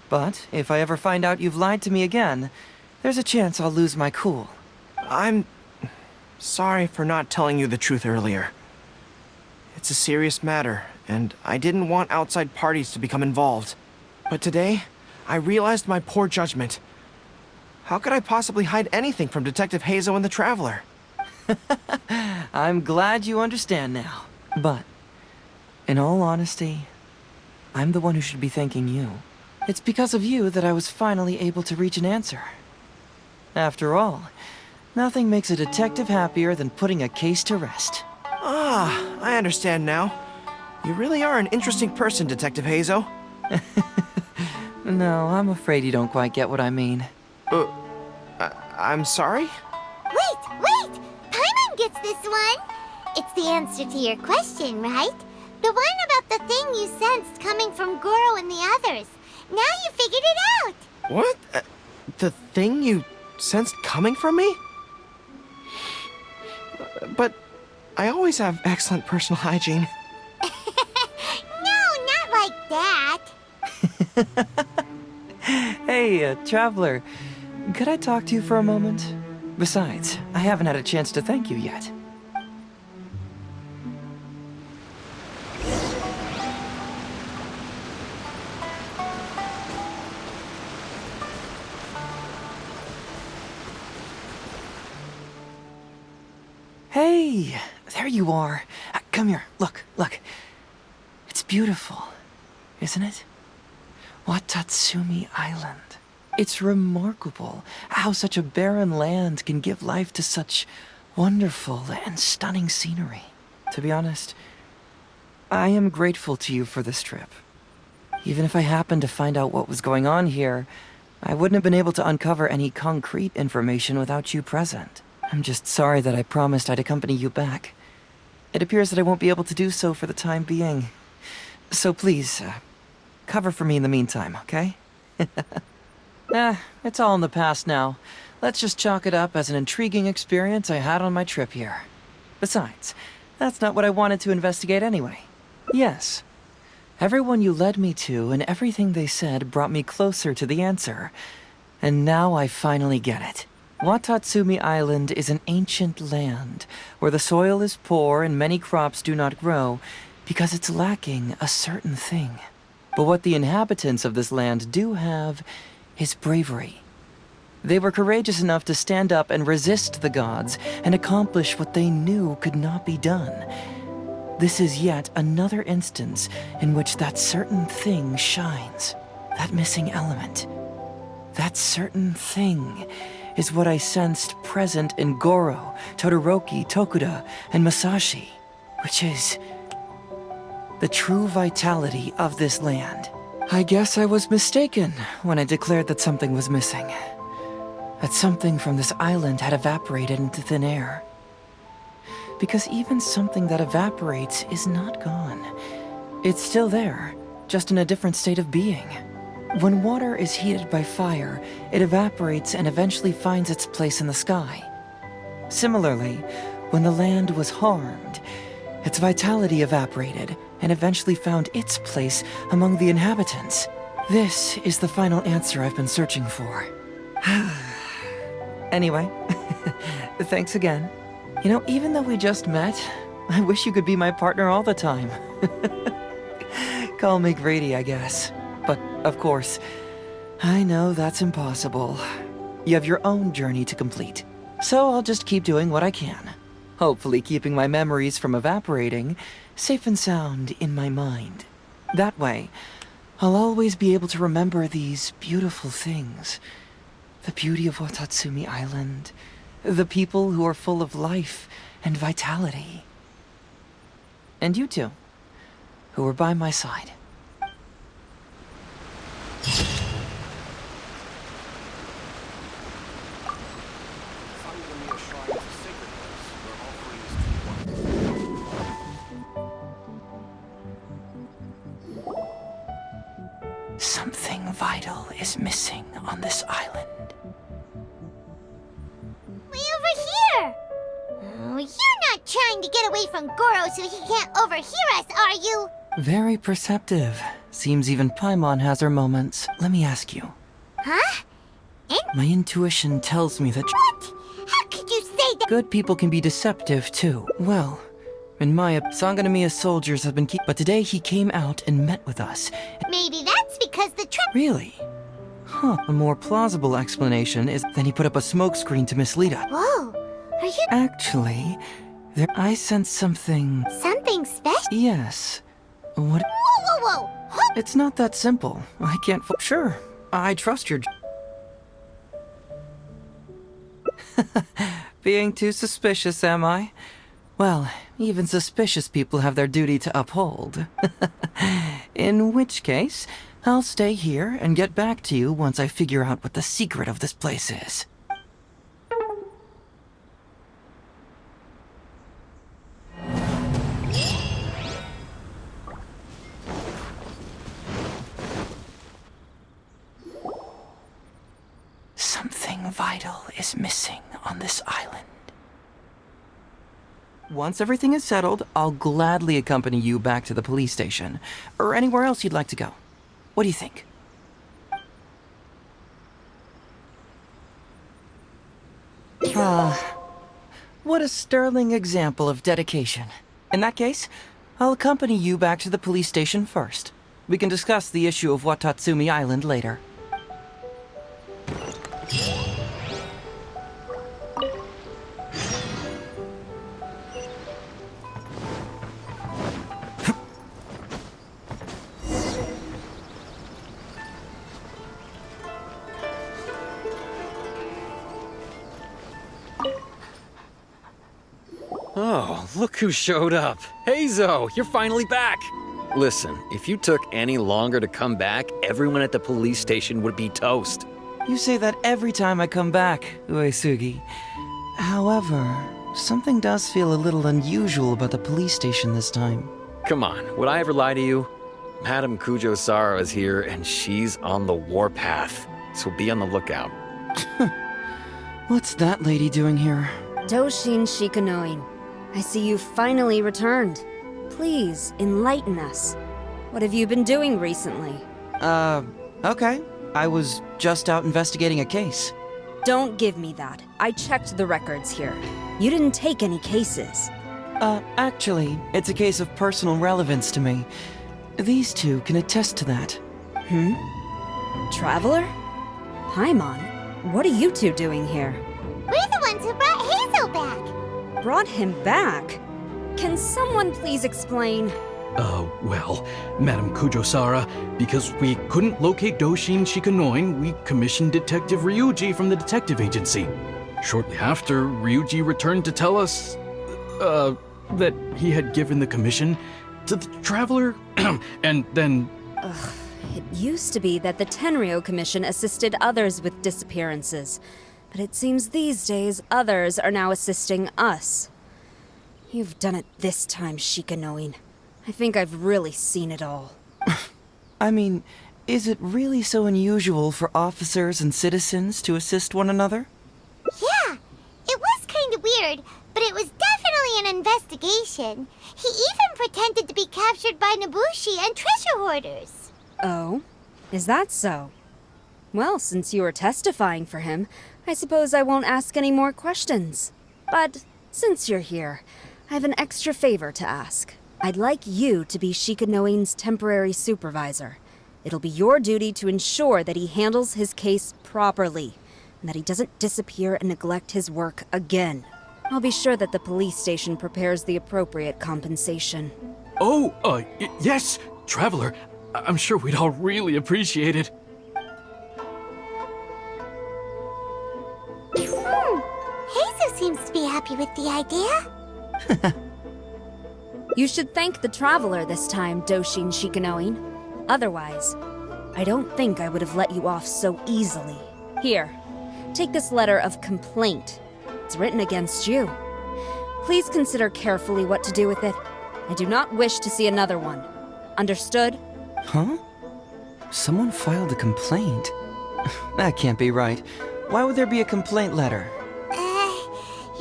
But if I ever find out you've lied to me again, there's a chance I'll lose my cool. I'm sorry for not telling you the truth earlier. It's a serious matter, and I didn't want outside parties to become involved. But today, I realized my poor judgment. How could I possibly hide anything from Detective Heizou and the Traveler? I'm glad you understand now. But, in all honesty, I'm the one who should be thanking you. It's because of you that I was finally able to reach an answer. After all, nothing makes a detective happier than putting a case to rest. I understand now. You really are an interesting person, Detective Heizou. No, I'm afraid you don't quite get what I mean. I'm sorry? Wait! Paimon gets this one! It's the answer to your question, right? The one about the thing you sensed coming from Goro and the others. Now you figured it out! What? The thing you sensed coming from me? But I always have excellent personal hygiene. No, not like that! Hey, Traveler, could I talk to you for a moment? Besides, I haven't had a chance to thank you yet. Hey, there you are. Come here, look. It's beautiful, isn't it? Watatsumi Island. It's remarkable how such a barren land can give life to such wonderful and stunning scenery. To be honest, I am grateful to you for this trip. Even if I happened to find out what was going on here, I wouldn't have been able to uncover any concrete information without you present. I'm just sorry that I promised I'd accompany you back. It appears that I won't be able to do so for the time being. So please, cover for me in the meantime, okay? It's all in the past now. Let's just chalk it up as an intriguing experience I had on my trip here. Besides, that's not what I wanted to investigate anyway. Yes, everyone you led me to and everything they said brought me closer to the answer. And now I finally get it. Watatsumi Island is an ancient land where the soil is poor and many crops do not grow because it's lacking a certain thing. But what the inhabitants of this land do have is bravery. They were courageous enough to stand up and resist the gods and accomplish what they knew could not be done. This is yet another instance in which that certain thing shines. That missing element. That certain thing is what I sensed present in Goro, Todoroki, Tokuda, and Masashi, which is the true vitality of this land. I guess I was mistaken when I declared that something was missing. That something from this island had evaporated into thin air. Because even something that evaporates is not gone. It's still there, just in a different state of being. When water is heated by fire, it evaporates and eventually finds its place in the sky. Similarly, when the land was harmed, its vitality evaporated and eventually found its place among the inhabitants. This is the final answer I've been searching for. Anyway, thanks again. You know, even though we just met, I wish you could be my partner all the time. Call me greedy, I guess. But, of course, I know that's impossible. You have your own journey to complete. So I'll just keep doing what I can. Hopefully keeping my memories from evaporating safe and sound in my mind. That way, I'll always be able to remember these beautiful things. The beauty of Watatsumi Island. The people who are full of life and vitality. And you two, who were by my side. Something vital is missing on this island. Way over here! Oh, you're not trying to get away from Goro so he can't overhear us, are you? Very perceptive. Seems even Paimon has her moments. Let me ask you. Huh? My intuition tells me that What? How could you say that? good people can be deceptive too. Well, in my Sanganamiya soldiers have been but today he came out and met with us. Maybe that's because the Really? Huh. A more plausible explanation is then he put up a smokescreen to mislead us. Whoa! Are you Actually, I sense something. something special? Yes. What? Whoa, whoa, whoa! Huh? It's not that simple. I can't. Sure, I trust your. Being too suspicious, am I? Well, even suspicious people have their duty to uphold. In which case, I'll stay here and get back to you once I figure out what the secret of this place is. Something vital is missing on this island. Once everything is settled, I'll gladly accompany you back to the police station, or anywhere else you'd like to go. What do you think? What a sterling example of dedication. In that case, I'll accompany you back to the police station first. We can discuss the issue of Watatsumi Island later. Oh, look who showed up. Heizou, you're finally back. Listen, if you took any longer to come back, everyone at the police station would be toast. You say that every time I come back, Uesugi. However, something does feel a little unusual about the police station this time. Come on, would I ever lie to you? Madame Kujo-Sara is here, and she's on the warpath, so be on the lookout. What's that lady doing here? Doshin Shikanoin, I see you finally returned. Please, enlighten us. What have you been doing recently? Okay. I was just out investigating a case. Don't give me that. I checked the records here. You didn't take any cases. Actually, it's a case of personal relevance to me. These two can attest to that. Traveler? Paimon, what are you two doing here? We're the ones who brought Heizou back. Brought him back? Can someone please explain? Well, Madam Kujo-Sara, because we couldn't locate Doshin Shikanoin, we commissioned Detective Ryuji from the detective agency. Shortly after, Ryuji returned to tell us, that he had given the commission to the Traveler, and then... It used to be that the Tenryo Commission assisted others with disappearances, but it seems these days others are now assisting us. You've done it this time, Shikanoin. I think I've really seen it all. I mean, is it really so unusual for officers and citizens to assist one another? Yeah, it was kind of weird, but it was definitely an investigation. He even pretended to be captured by Nobushi and treasure hoarders. Oh? Is that so? Well, since you are testifying for him, I suppose I won't ask any more questions. But since you're here, I have an extra favor to ask. I'd like you to be Shikanoin's temporary supervisor. It'll be your duty to ensure that he handles his case properly, and that he doesn't disappear and neglect his work again. I'll be sure that the police station prepares the appropriate compensation. Yes, Traveler. I'm sure we'd all really appreciate it. Heizou seems to be happy with the idea. You should thank the Traveler this time, Doshin Shikanoin. Otherwise, I don't think I would have let you off so easily. Here, take this letter of complaint. It's written against you. Please consider carefully what to do with it. I do not wish to see another one. Understood? Huh? Someone filed a complaint? That can't be right. Why would there be a complaint letter?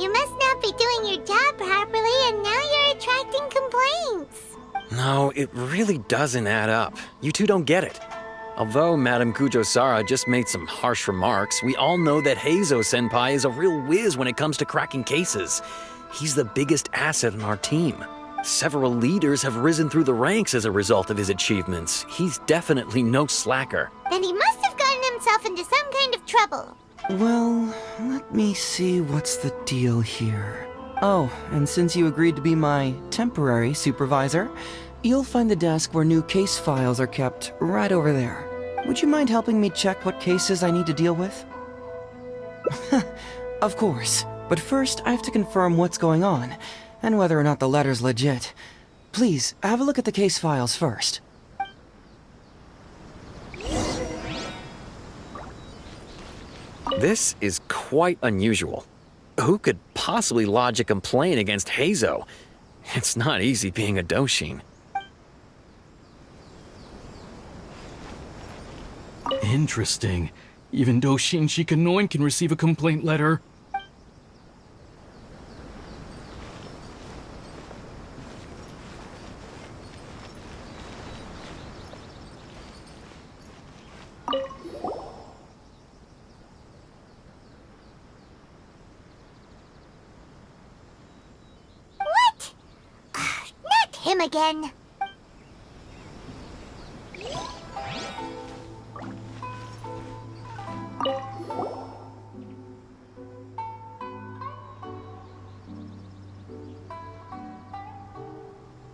You must not be doing your job properly, and now you're attracting complaints. No, it really doesn't add up. You two don't get it. Although Madam Kujo-Sara just made some harsh remarks, we all know that Heizou-senpai is a real whiz when it comes to cracking cases. He's the biggest asset in our team. Several leaders have risen through the ranks as a result of his achievements. He's definitely no slacker. Then he must have gotten himself into some kind of trouble. Well, let me see what's the deal here. Oh, and since you agreed to be my temporary supervisor, you'll find the desk where new case files are kept right over there. Would you mind helping me check what cases I need to deal with? Of course, but first I have to confirm what's going on, and whether or not the letter's legit. Please, have a look at the case files first. This is quite unusual. Who could possibly lodge a complaint against Heizou? It's not easy being a Doshin. Interesting. Even Doshin Shikanoin can receive a complaint letter. What? Not him again.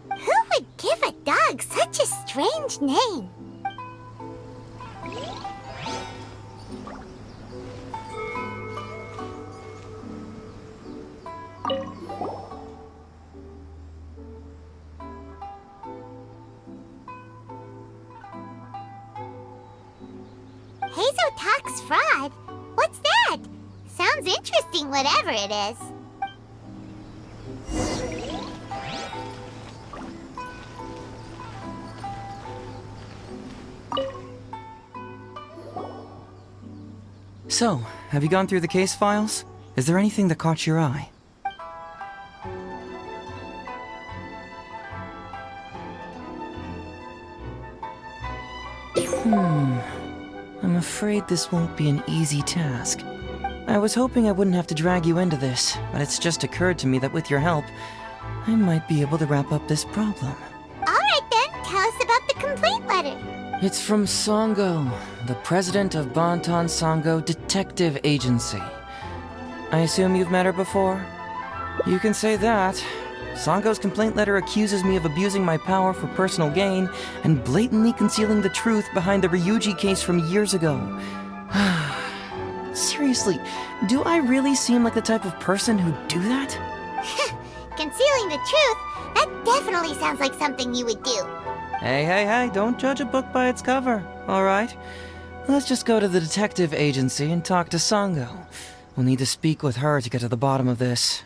Who would give a dog such a strange name? Heizou talks fraud? What's that? Sounds interesting, whatever it is. So, have you gone through the case files? Is there anything that caught your eye? I'm afraid this won't be an easy task. I was hoping I wouldn't have to drag you into this, but it's just occurred to me that with your help, I might be able to wrap up this problem. All right then, tell us about the complaint letter. It's from Songo, the president of Bantan Songo Detective Agency. I assume you've met her before? You can say that. Songo's complaint letter accuses me of abusing my power for personal gain and blatantly concealing the truth behind the Ryuji case from years ago. Seriously, do I really seem like the type of person who'd do that? Concealing the truth? That definitely sounds like something you would do. Hey, don't judge a book by its cover, alright? Let's just go to the detective agency and talk to Songo. We'll need to speak with her to get to the bottom of this.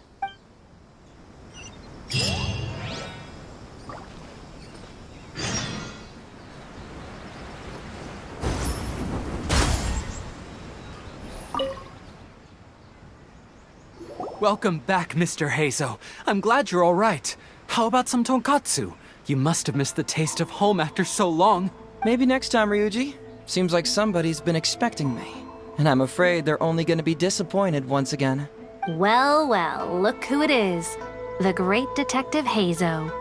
Welcome back, Mr. Heizou. I'm glad you're all right. How about some tonkatsu? You must have missed the taste of home after so long. Maybe next time, Ryuji. Seems like somebody's been expecting me. And I'm afraid they're only gonna be disappointed once again. Well, look who it is. The great Detective Heizou.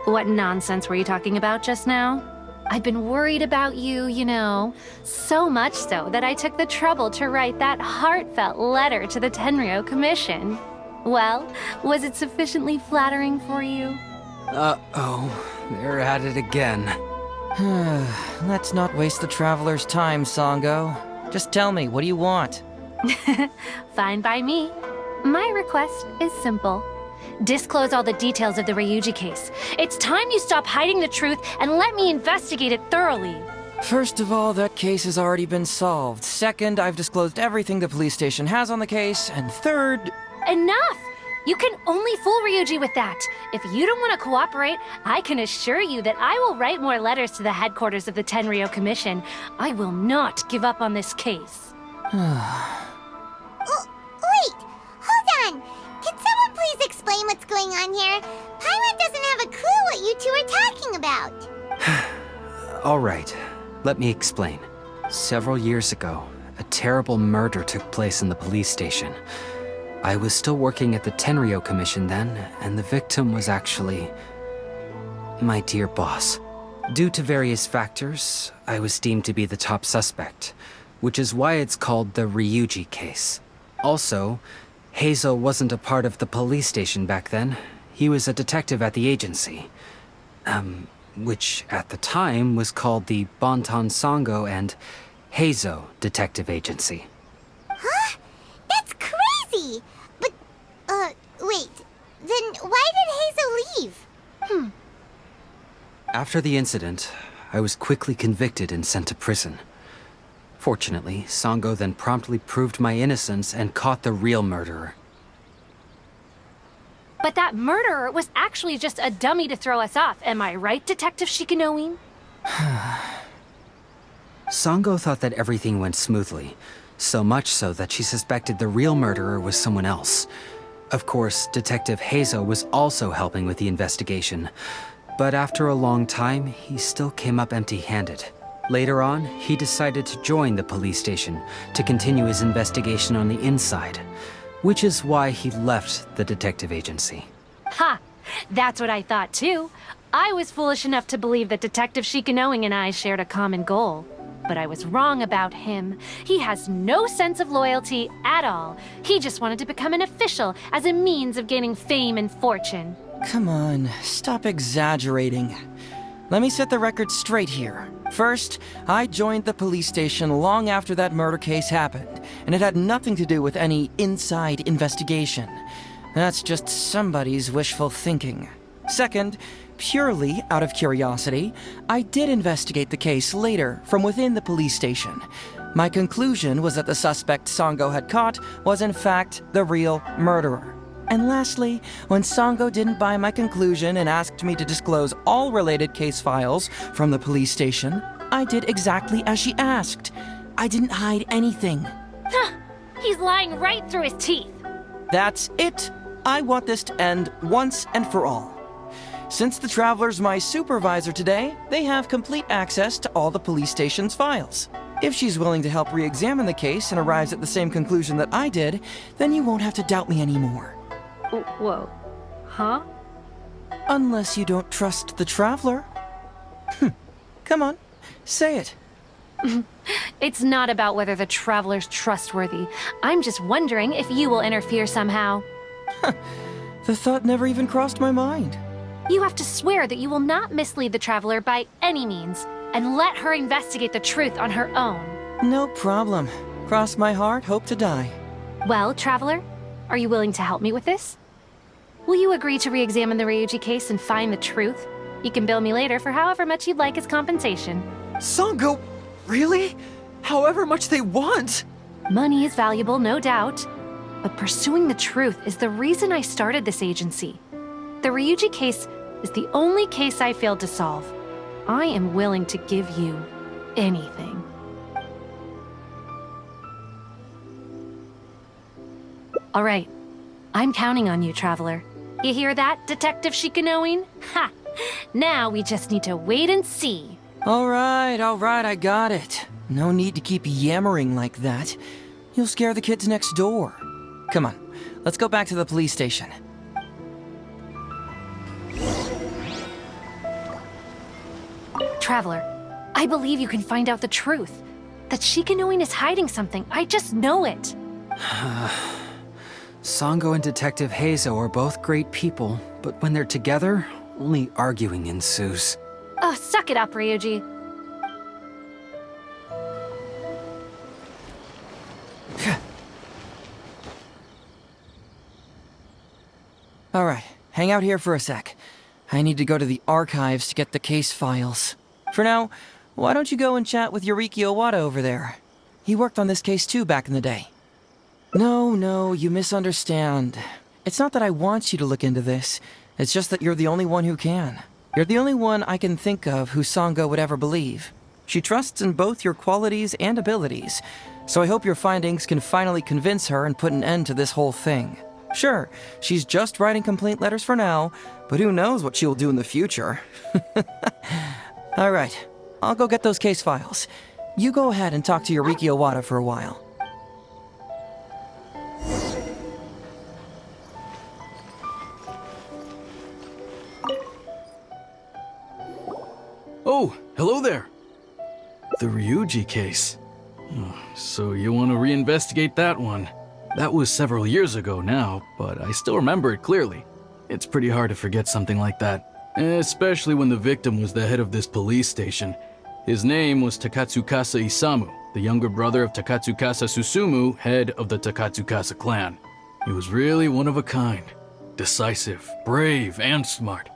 What nonsense were you talking about just now? I've been worried about you, you know. So much so that I took the trouble to write that heartfelt letter to the Tenryo Commission. Well, was it sufficiently flattering for you? Uh-oh, they're at it again. Let's not waste the traveler's time, Songo. Just tell me, what do you want? Fine by me. My request is simple. Disclose all the details of the Ryuji case. It's time you stop hiding the truth and let me investigate it thoroughly. First of all, that case has already been solved. Second, I've disclosed everything the police station has on the case. And third... Enough! You can only fool Ryuji with that. If you don't want to cooperate, I can assure you that I will write more letters to the headquarters of the Tenryo Commission. I will not give up on this case. Wait! Hold on! Can someone please explain what's going on here? Paimon doesn't have a clue what you two are talking about. All right, let me explain. Several years ago, a terrible murder took place in the police station. I was still working at the Tenryo Commission then, and the victim was actually my dear boss. Due to various factors, I was deemed to be the top suspect, which is why it's called the Ryuji case. Also, Heizou wasn't a part of the police station back then. He was a detective at the agency, which at the time was called the Bantan Songo and Heizou Detective Agency. Huh? That's crazy! But, wait. Then why did Heizou leave? After the incident, I was quickly convicted and sent to prison. Fortunately, Songo then promptly proved my innocence and caught the real murderer. But that murderer was actually just a dummy to throw us off, am I right, Detective Shikanoin? Songo thought that everything went smoothly, so much so that she suspected the real murderer was someone else. Of course, Detective Heizou was also helping with the investigation, but after a long time, he still came up empty-handed. Later on, he decided to join the police station to continue his investigation on the inside, which is why he left the detective agency. Ha! That's what I thought too. I was foolish enough to believe that Detective Shikanoin and I shared a common goal. But I was wrong about him. He has no sense of loyalty at all. He just wanted to become an official as a means of gaining fame and fortune. Come on, stop exaggerating. Let me set the record straight here. First, I joined the police station long after that murder case happened, and it had nothing to do with any inside investigation. That's just somebody's wishful thinking. Second, purely out of curiosity, I did investigate the case later from within the police station. My conclusion was that the suspect Songo had caught was in fact the real murderer. And lastly, when Songo didn't buy my conclusion and asked me to disclose all related case files from the police station, I did exactly as she asked. I didn't hide anything. He's lying right through his teeth. That's it. I want this to end once and for all. Since the Traveler's my supervisor today, they have complete access to all the police station's files. If she's willing to help re-examine the case and arrives at the same conclusion that I did, then you won't have to doubt me anymore. Whoa. Huh? Unless you don't trust the Traveler. Come on, Say it. It's not about whether the Traveler's trustworthy. I'm just wondering if you will interfere somehow. The thought never even crossed my mind. You have to swear that you will not mislead the Traveler by any means, and let her investigate the truth on her own. No problem. Cross my heart, hope to die. Well, Traveler, are you willing to help me with this? Will you agree to re-examine the Ryuji case and find the truth? You can bill me later for however much you'd like as compensation. Sango, really? However much they want? Money is valuable, no doubt. But pursuing the truth is the reason I started this agency. The Ryuji case is the only case I failed to solve. I am willing to give you anything. All right. I'm counting on you, Traveler. You hear that, Detective Shikanoin? Ha! Now we just need to wait and see. All right, I got it. No need to keep yammering like that. You'll scare the kids next door. Come on, let's go back to the police station. Traveler, I believe you can find out the truth. That Shikanoin is hiding something. I just know it. Sango and Detective Heizou are both great people, but when they're together, only arguing ensues. Oh, suck it up, Ryuji. All right, hang out here for a sec. I need to go to the archives to get the case files. For now, why don't you go and chat with Yoriki Owada over there? He worked on this case too back in the day. No, you misunderstand. It's not that I want you to look into this. It's just that you're the only one who can. You're the only one I can think of who Sango would ever believe. She trusts in both your qualities and abilities, so I hope your findings can finally convince her and put an end to this whole thing. Sure, she's just writing complaint letters for now, but who knows what she'll do in the future. All right, I'll go get those case files. You go ahead and talk to Yoriki Owada for a while. Oh, hello there. The Ryuji case. Oh, so you want to reinvestigate that one? That was several years ago now, but I still remember it clearly. It's pretty hard to forget something like that, especially when the victim was the head of this police station. His name was Takatsukasa Isamu, the younger brother of Takatsukasa Susumu, head of the Takatsukasa clan. He was really one of a kind. Decisive, brave, and smart.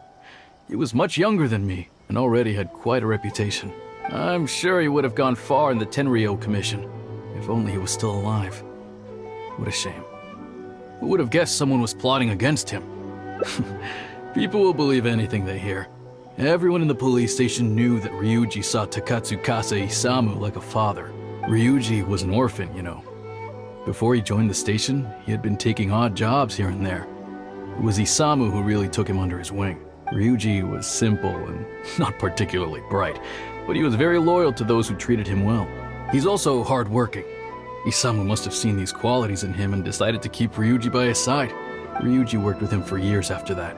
He was much younger than me, and already had quite a reputation. I'm sure he would have gone far in the Tenryou Commission, if only he was still alive. What a shame. Who would have guessed someone was plotting against him? People will believe anything they hear. Everyone in the police station knew that Ryuji saw Takatsukasa Isamu like a father. Ryuji was an orphan, you know. Before he joined the station, he had been taking odd jobs here and there. It was Isamu who really took him under his wing. Ryuji was simple and not particularly bright, but he was very loyal to those who treated him well. He's also hardworking. Isamu must have seen these qualities in him and decided to keep Ryuji by his side. Ryuji worked with him for years after that,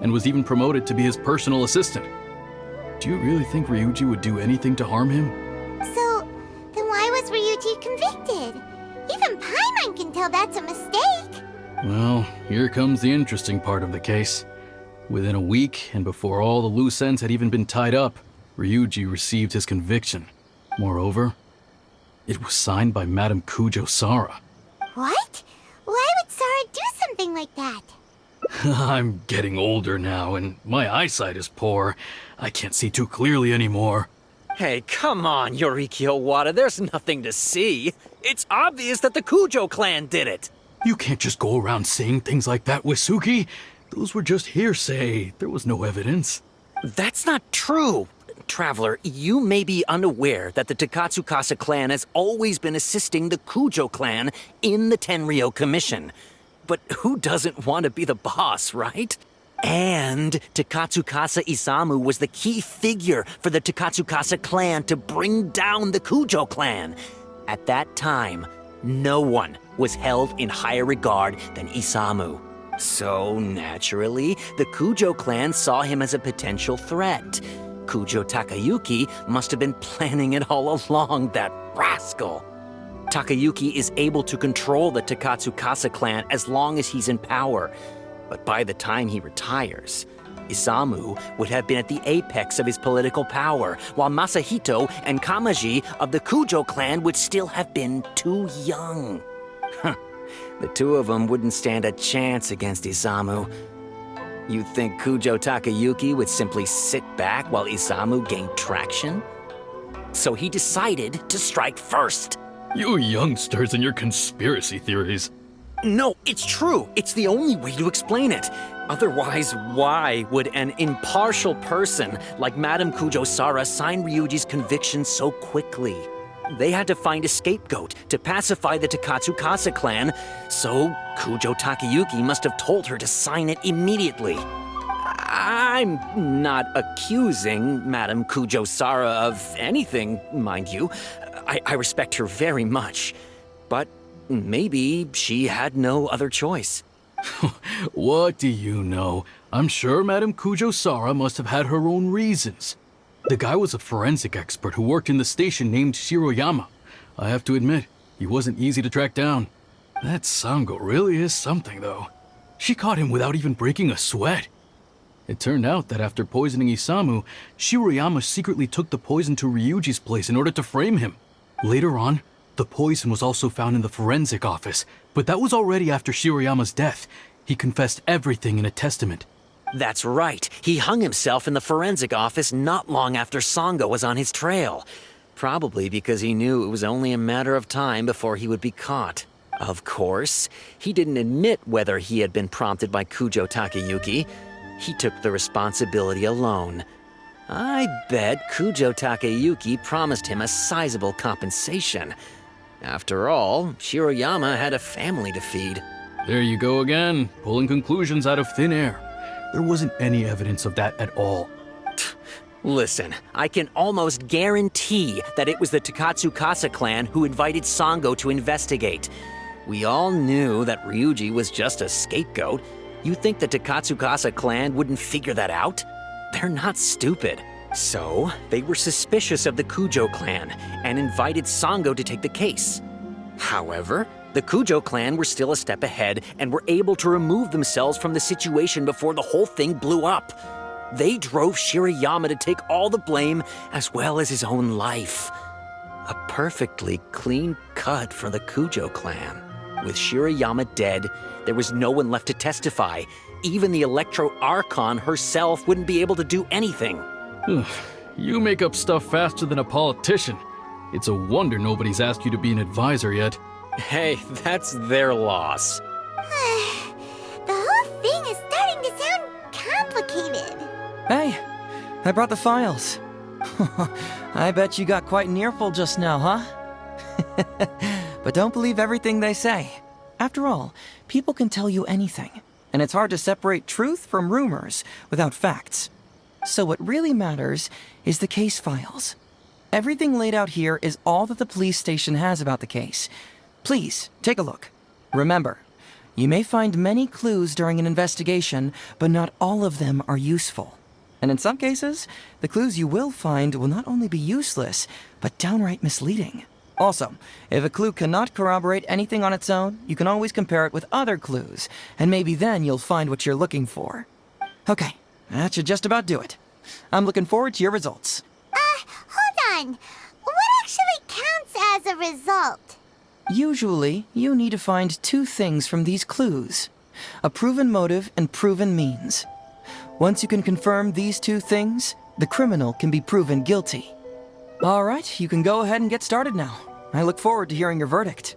and was even promoted to be his personal assistant. Do you really think Ryuji would do anything to harm him? So, then why was Ryuji convicted? Even Paimon can tell that's a mistake. Well, here comes the interesting part of the case. Within a week, and before all the loose ends had even been tied up, Ryuji received his conviction. Moreover, it was signed by Madame Kujo-Sara. What? Why would Sara do something like that? I'm getting older now, and my eyesight is poor. I can't see too clearly anymore. Hey, come on, Yoriki Owada, there's nothing to see. It's obvious that the Kujo clan did it. You can't just go around saying things like that, Wisuki. Those were just hearsay. There was no evidence. That's not true. Traveler, you may be unaware that the Takatsukasa clan has always been assisting the Kujo clan in the Tenryou Commission. But who doesn't want to be the boss, right? And Takatsukasa Isamu was the key figure for the Takatsukasa clan to bring down the Kujo clan. At that time, no one was held in higher regard than Isamu. So, naturally, the Kujo clan saw him as a potential threat. Kujo Takayuki must have been planning it all along, that rascal. Takayuki is able to control the Takatsukasa clan as long as he's in power. But by the time he retires, Isamu would have been at the apex of his political power, while Masahito and Kamaji of the Kujo clan would still have been too young. The two of them wouldn't stand a chance against Isamu. You think Kujo Takayuki would simply sit back while Isamu gained traction? So he decided to strike first. You youngsters and your conspiracy theories. No, it's true. It's the only way to explain it. Otherwise, why would an impartial person like Madame Kujo-Sara sign Ryuji's conviction so quickly? They had to find a scapegoat to pacify the Takatsukasa clan, so Kujo Takayuki must have told her to sign it immediately. I'm not accusing Madame Kujo-Sara of anything, mind you. I respect her very much. But maybe she had no other choice. What do you know? I'm sure Madame Kujo-Sara must have had her own reasons. The guy was a forensic expert who worked in the station named Shiroyama. I have to admit, he wasn't easy to track down. That Sango really is something, though. She caught him without even breaking a sweat. It turned out that after poisoning Isamu, Shiroyama secretly took the poison to Ryuji's place in order to frame him. Later on, the poison was also found in the forensic office, but that was already after Shiroyama's death. He confessed everything in a testament. That's right. He hung himself in the forensic office not long after Sango was on his trail. Probably because he knew it was only a matter of time before he would be caught. Of course, he didn't admit whether he had been prompted by Kujo Takayuki. He took the responsibility alone. I bet Kujo Takayuki promised him a sizable compensation. After all, Shiroyama had a family to feed. There you go again, pulling conclusions out of thin air. There wasn't any evidence of that at all. Listen, I can almost guarantee that it was the Takatsukasa clan who invited Sango to investigate. We all knew that Ryuji was just a scapegoat. You think the Takatsukasa clan wouldn't figure that out? They're not stupid. So, they were suspicious of the Kujo clan and invited Sango to take the case. However, the Kujo clan were still a step ahead and were able to remove themselves from the situation before the whole thing blew up. They drove Shiroyama to take all the blame as well as his own life. A perfectly clean cut for the Kujo clan. With Shiroyama dead, there was no one left to testify. Even the Electro Archon herself wouldn't be able to do anything. You make up stuff faster than a politician. It's a wonder nobody's asked you to be an advisor yet. Hey, that's their loss. The whole thing is starting to sound complicated. Hey, I brought the files. I bet you got quite an earful just now, huh? But don't believe everything they say. After all, people can tell you anything, and it's hard to separate truth from rumors without facts. So what really matters is the case files. Everything laid out here is all that the police station has about the case. Please, take a look. Remember, you may find many clues during an investigation, but not all of them are useful. And in some cases, the clues you will find will not only be useless, but downright misleading. Also, if a clue cannot corroborate anything on its own, you can always compare it with other clues, and maybe then you'll find what you're looking for. Okay, that should just about do it. I'm looking forward to your results. Hold on. What actually counts as a result? Usually, you need to find two things from these clues: a proven motive and proven means. Once you can confirm these two things, the criminal can be proven guilty. All right, you can go ahead and get started now. I look forward to hearing your verdict.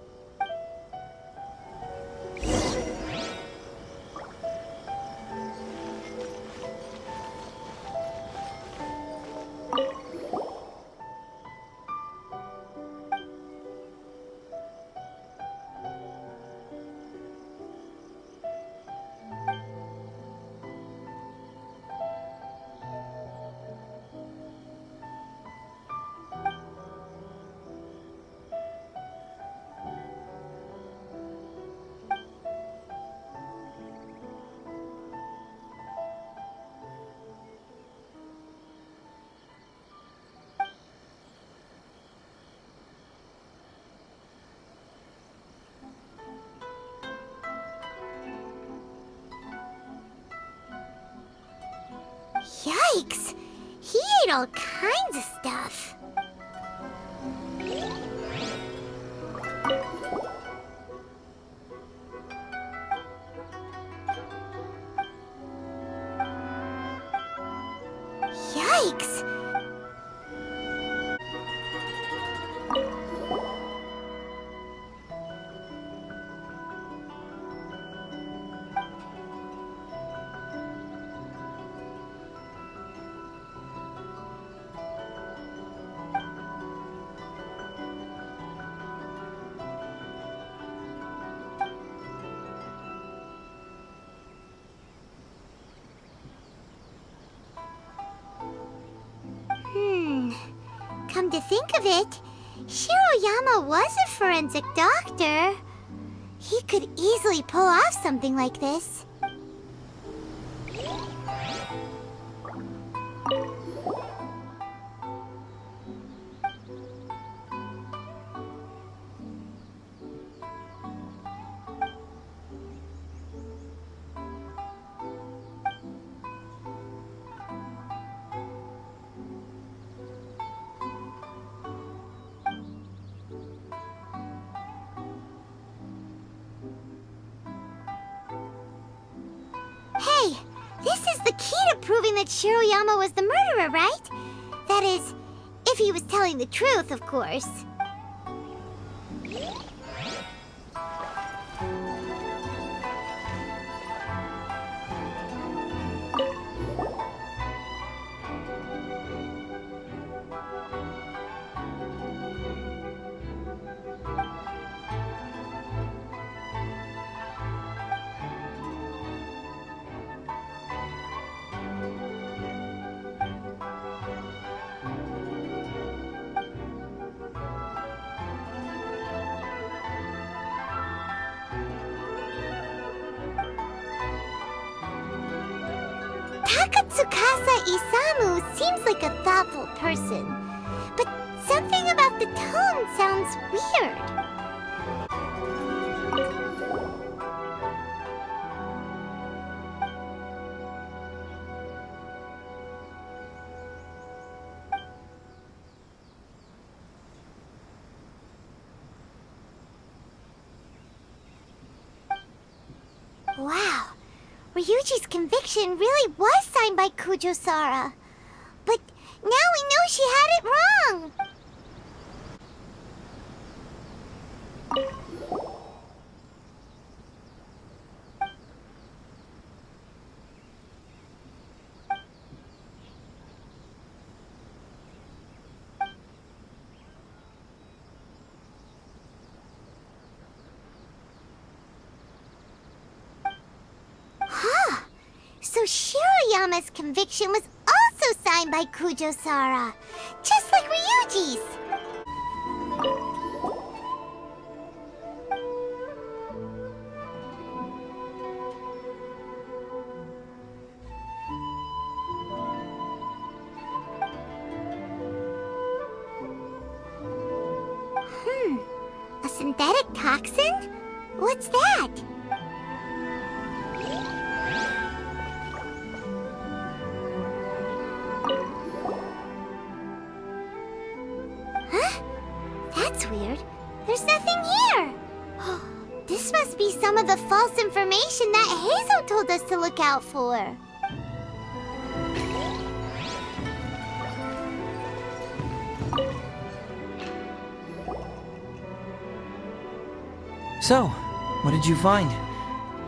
Yikes! He ate all kinds of stuff. Yikes! Come to think of it, Shiroyama was a forensic doctor. He could easily pull off something like this. Hey, this is the key to proving that Shiroyama was the murderer, right? That is, if he was telling the truth, of course. Tsukasa Isamu seems like a thoughtful person, but something about the tone sounds weird. Wow. Ryuji's conviction really was signed by Kujo-Sara. But now we know she had it wrong! So Shiroyama's conviction was also signed by Kujo-Sara, just like Ryuji's. A synthetic toxin? What's that? That's weird. There's nothing here. This must be some of the false information that Heizou told us to look out for. So, what did you find?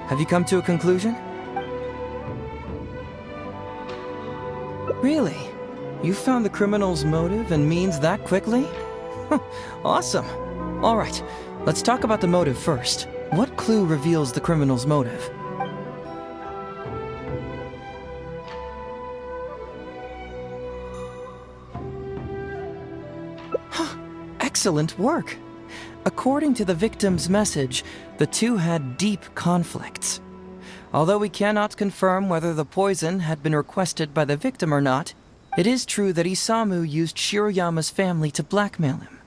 Have you come to a conclusion? Really? You found the criminal's motive and means that quickly? Awesome. All right, let's talk about the motive first. What clue reveals the criminal's motive? Excellent work. According to the victim's message, the two had deep conflicts. Although we cannot confirm whether the poison had been requested by the victim or not, it is true that Isamu used Shiroyama's family to blackmail him.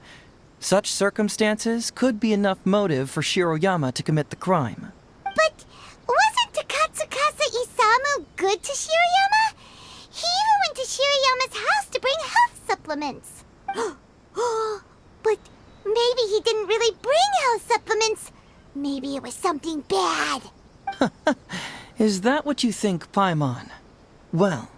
Such circumstances could be enough motive for Shiroyama to commit the crime. But wasn't Tsukasa Isamu good to Shiroyama? He even went supplements. But maybe he didn't really bring health supplements. Maybe it was something bad. Is that what you think, Paimon? Well,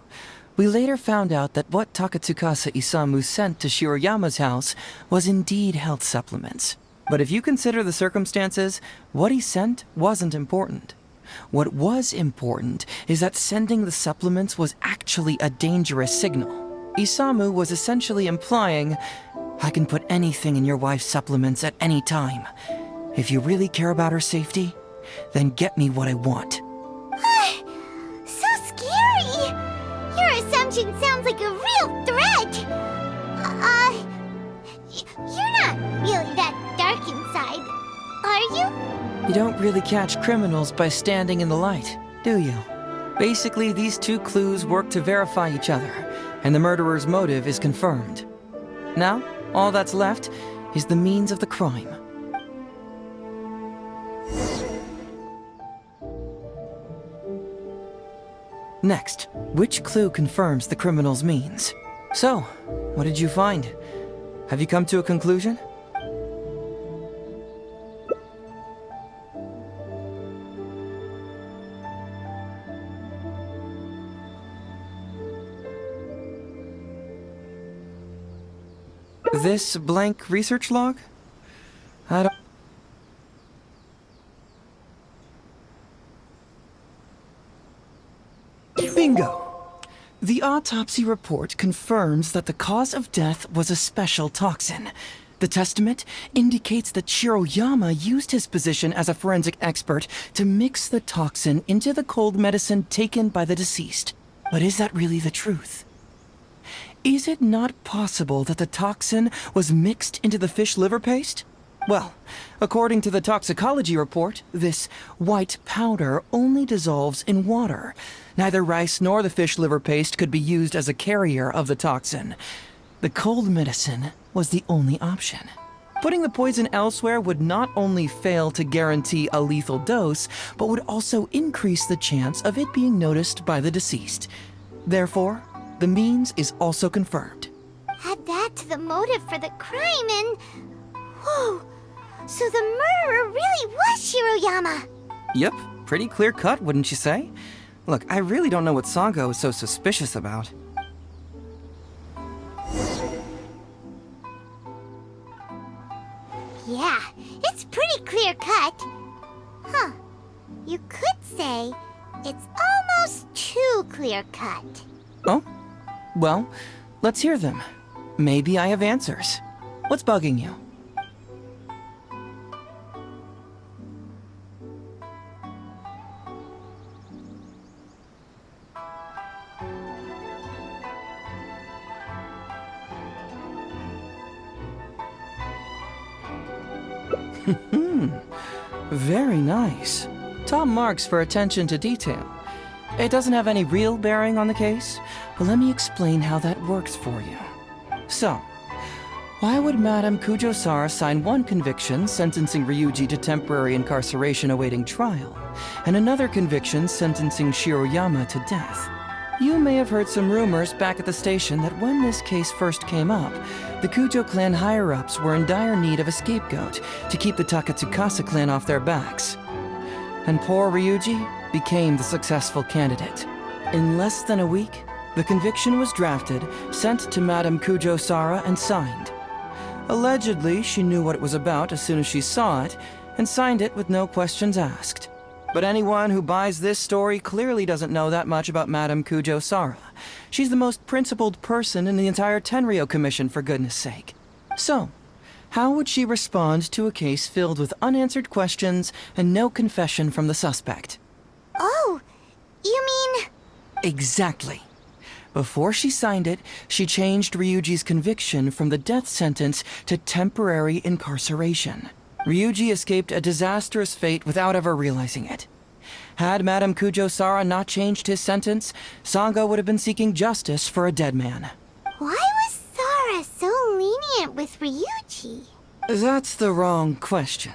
we later found out that what Takatsukasa Isamu sent to Shiroyama's house was indeed health supplements. But if you consider the circumstances, what he sent wasn't important. What was important is that sending the supplements was actually a dangerous signal. Isamu was essentially implying, I can put anything in your wife's supplements at any time. If you really care about her safety, then get me what I want. So scary! Your assumption sounds like a real threat! You're not really that dark inside, are you? You don't really catch criminals by standing in the light, do you? Basically, these two clues work to verify each other, and the murderer's motive is confirmed. Now, all that's left is the means of the crime. Next, which clue confirms the criminal's means? So, what did you find? Have you come to a conclusion? This blank research log? I don't... Bingo! The autopsy report confirms that the cause of death was a special toxin. The testament indicates that Shiroyama used his position as a forensic expert to mix the toxin into the cold medicine taken by the deceased. But is that really the truth? Is it not possible that the toxin was mixed into the fish liver paste? Well, according to the toxicology report, this white powder only dissolves in water. Neither rice nor the fish liver paste could be used as a carrier of the toxin. The cold medicine was the only option. Putting the poison elsewhere would not only fail to guarantee a lethal dose, but would also increase the chance of it being noticed by the deceased. Therefore, the means is also confirmed. Add that to the motive for the crime and... Whoa! So the murderer really was Shiroyama! Yep, pretty clear cut, wouldn't you say? Look, I really don't know what Sango is so suspicious about. Yeah, it's pretty clear cut. Huh. You could say it's almost too clear cut. Oh? Well, let's hear them. Maybe I have answers. What's bugging you? Very nice. Top marks for attention to detail. It doesn't have any real bearing on the case, but let me explain how that works for you. So, why would Madame Kujo-Sara sign one conviction sentencing Ryuji to temporary incarceration awaiting trial, and another conviction sentencing Shiroyama to death? You may have heard some rumors back at the station that when this case first came up, the Kujo clan higher-ups were in dire need of a scapegoat to keep the Takatsukasa clan off their backs. And poor Ryuji became the successful candidate. In less than a week, the conviction was drafted, sent to Madame Kujo-Sara, and signed. Allegedly, she knew what it was about as soon as she saw it, and signed it with no questions asked. But anyone who buys this story clearly doesn't know that much about Madame Kujo-Sara. She's the most principled person in the entire Tenryo Commission, for goodness sake. So, how would she respond to a case filled with unanswered questions and no confession from the suspect? Oh, you mean... Exactly. Before she signed it, she changed Ryuji's conviction from the death sentence to temporary incarceration. Ryuji escaped a disastrous fate without ever realizing it. Had Madame Kujo-Sara not changed his sentence, Sango would have been seeking justice for a dead man. Why was Sara so lenient with Ryuji? That's the wrong question.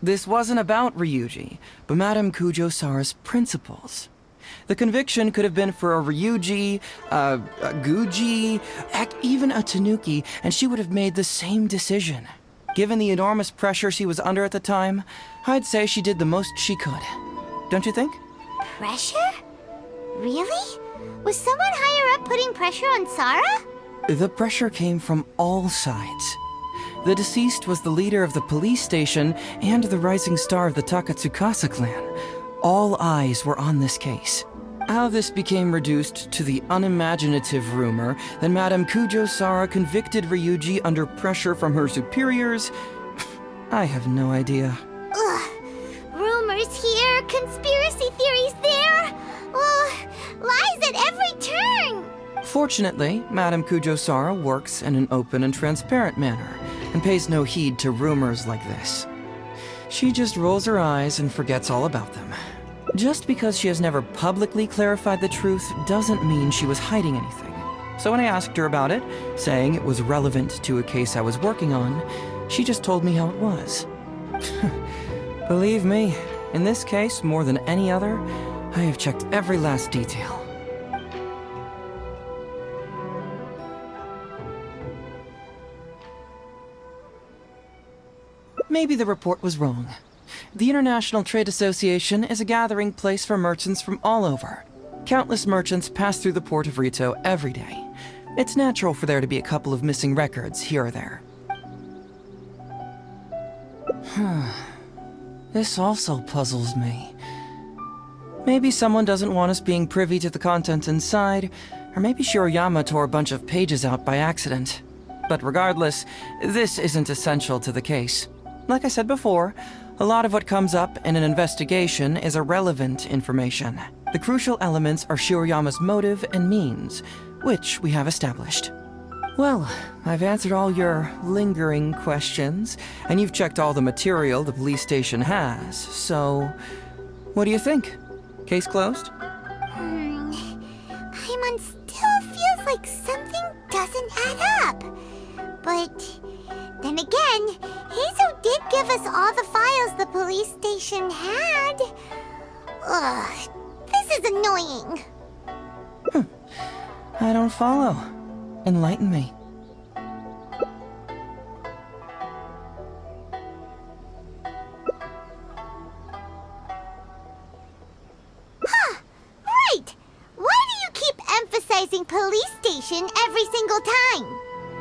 This wasn't about Ryuji, but Madame Kujo-Sara's principles. The conviction could have been for a Ryuji, a Guji, heck, even a Tanuki, and she would have made the same decision. Given the enormous pressure she was under at the time, I'd say she did the most she could. Don't you think? Pressure? Really? Was someone higher up putting pressure on Sarah? The pressure came from all sides. The deceased was the leader of the police station and the rising star of the Takatsukasa clan. All eyes were on this case. How this became reduced to the unimaginative rumor that Madame Kujo-Sara convicted Ryuji under pressure from her superiors, I have no idea. Ugh. Rumors here, conspiracy theories there. Lies at every turn. Fortunately, Madame Kujo-Sara works in an open and transparent manner and pays no heed to rumors like this. She just rolls her eyes and forgets all about them. Just because she has never publicly clarified the truth doesn't mean she was hiding anything. So when I asked her about it, saying it was relevant to a case I was working on, she just told me how it was. Believe me, in this case, more than any other, I have checked every last detail. Maybe the report was wrong. The International Trade Association is a gathering place for merchants from all over. Countless merchants pass through the port of Rito every day. It's natural for there to be a couple of missing records here or there. This also puzzles me. Maybe someone doesn't want us being privy to the content inside, or maybe Shiroyama tore a bunch of pages out by accident. But regardless, this isn't essential to the case. Like I said before, a lot of what comes up in an investigation is irrelevant information. The crucial elements are Shiroyama's motive and means, which we have established. Well, I've answered all your lingering questions, and you've checked all the material the police station has, so what do you think? Case closed? Paimon still feels like something doesn't add up. But then again, Heizou did give us all the files the police station had. Ugh, this is annoying. I don't follow. Enlighten me. Right! Why do you keep emphasizing police station every single time?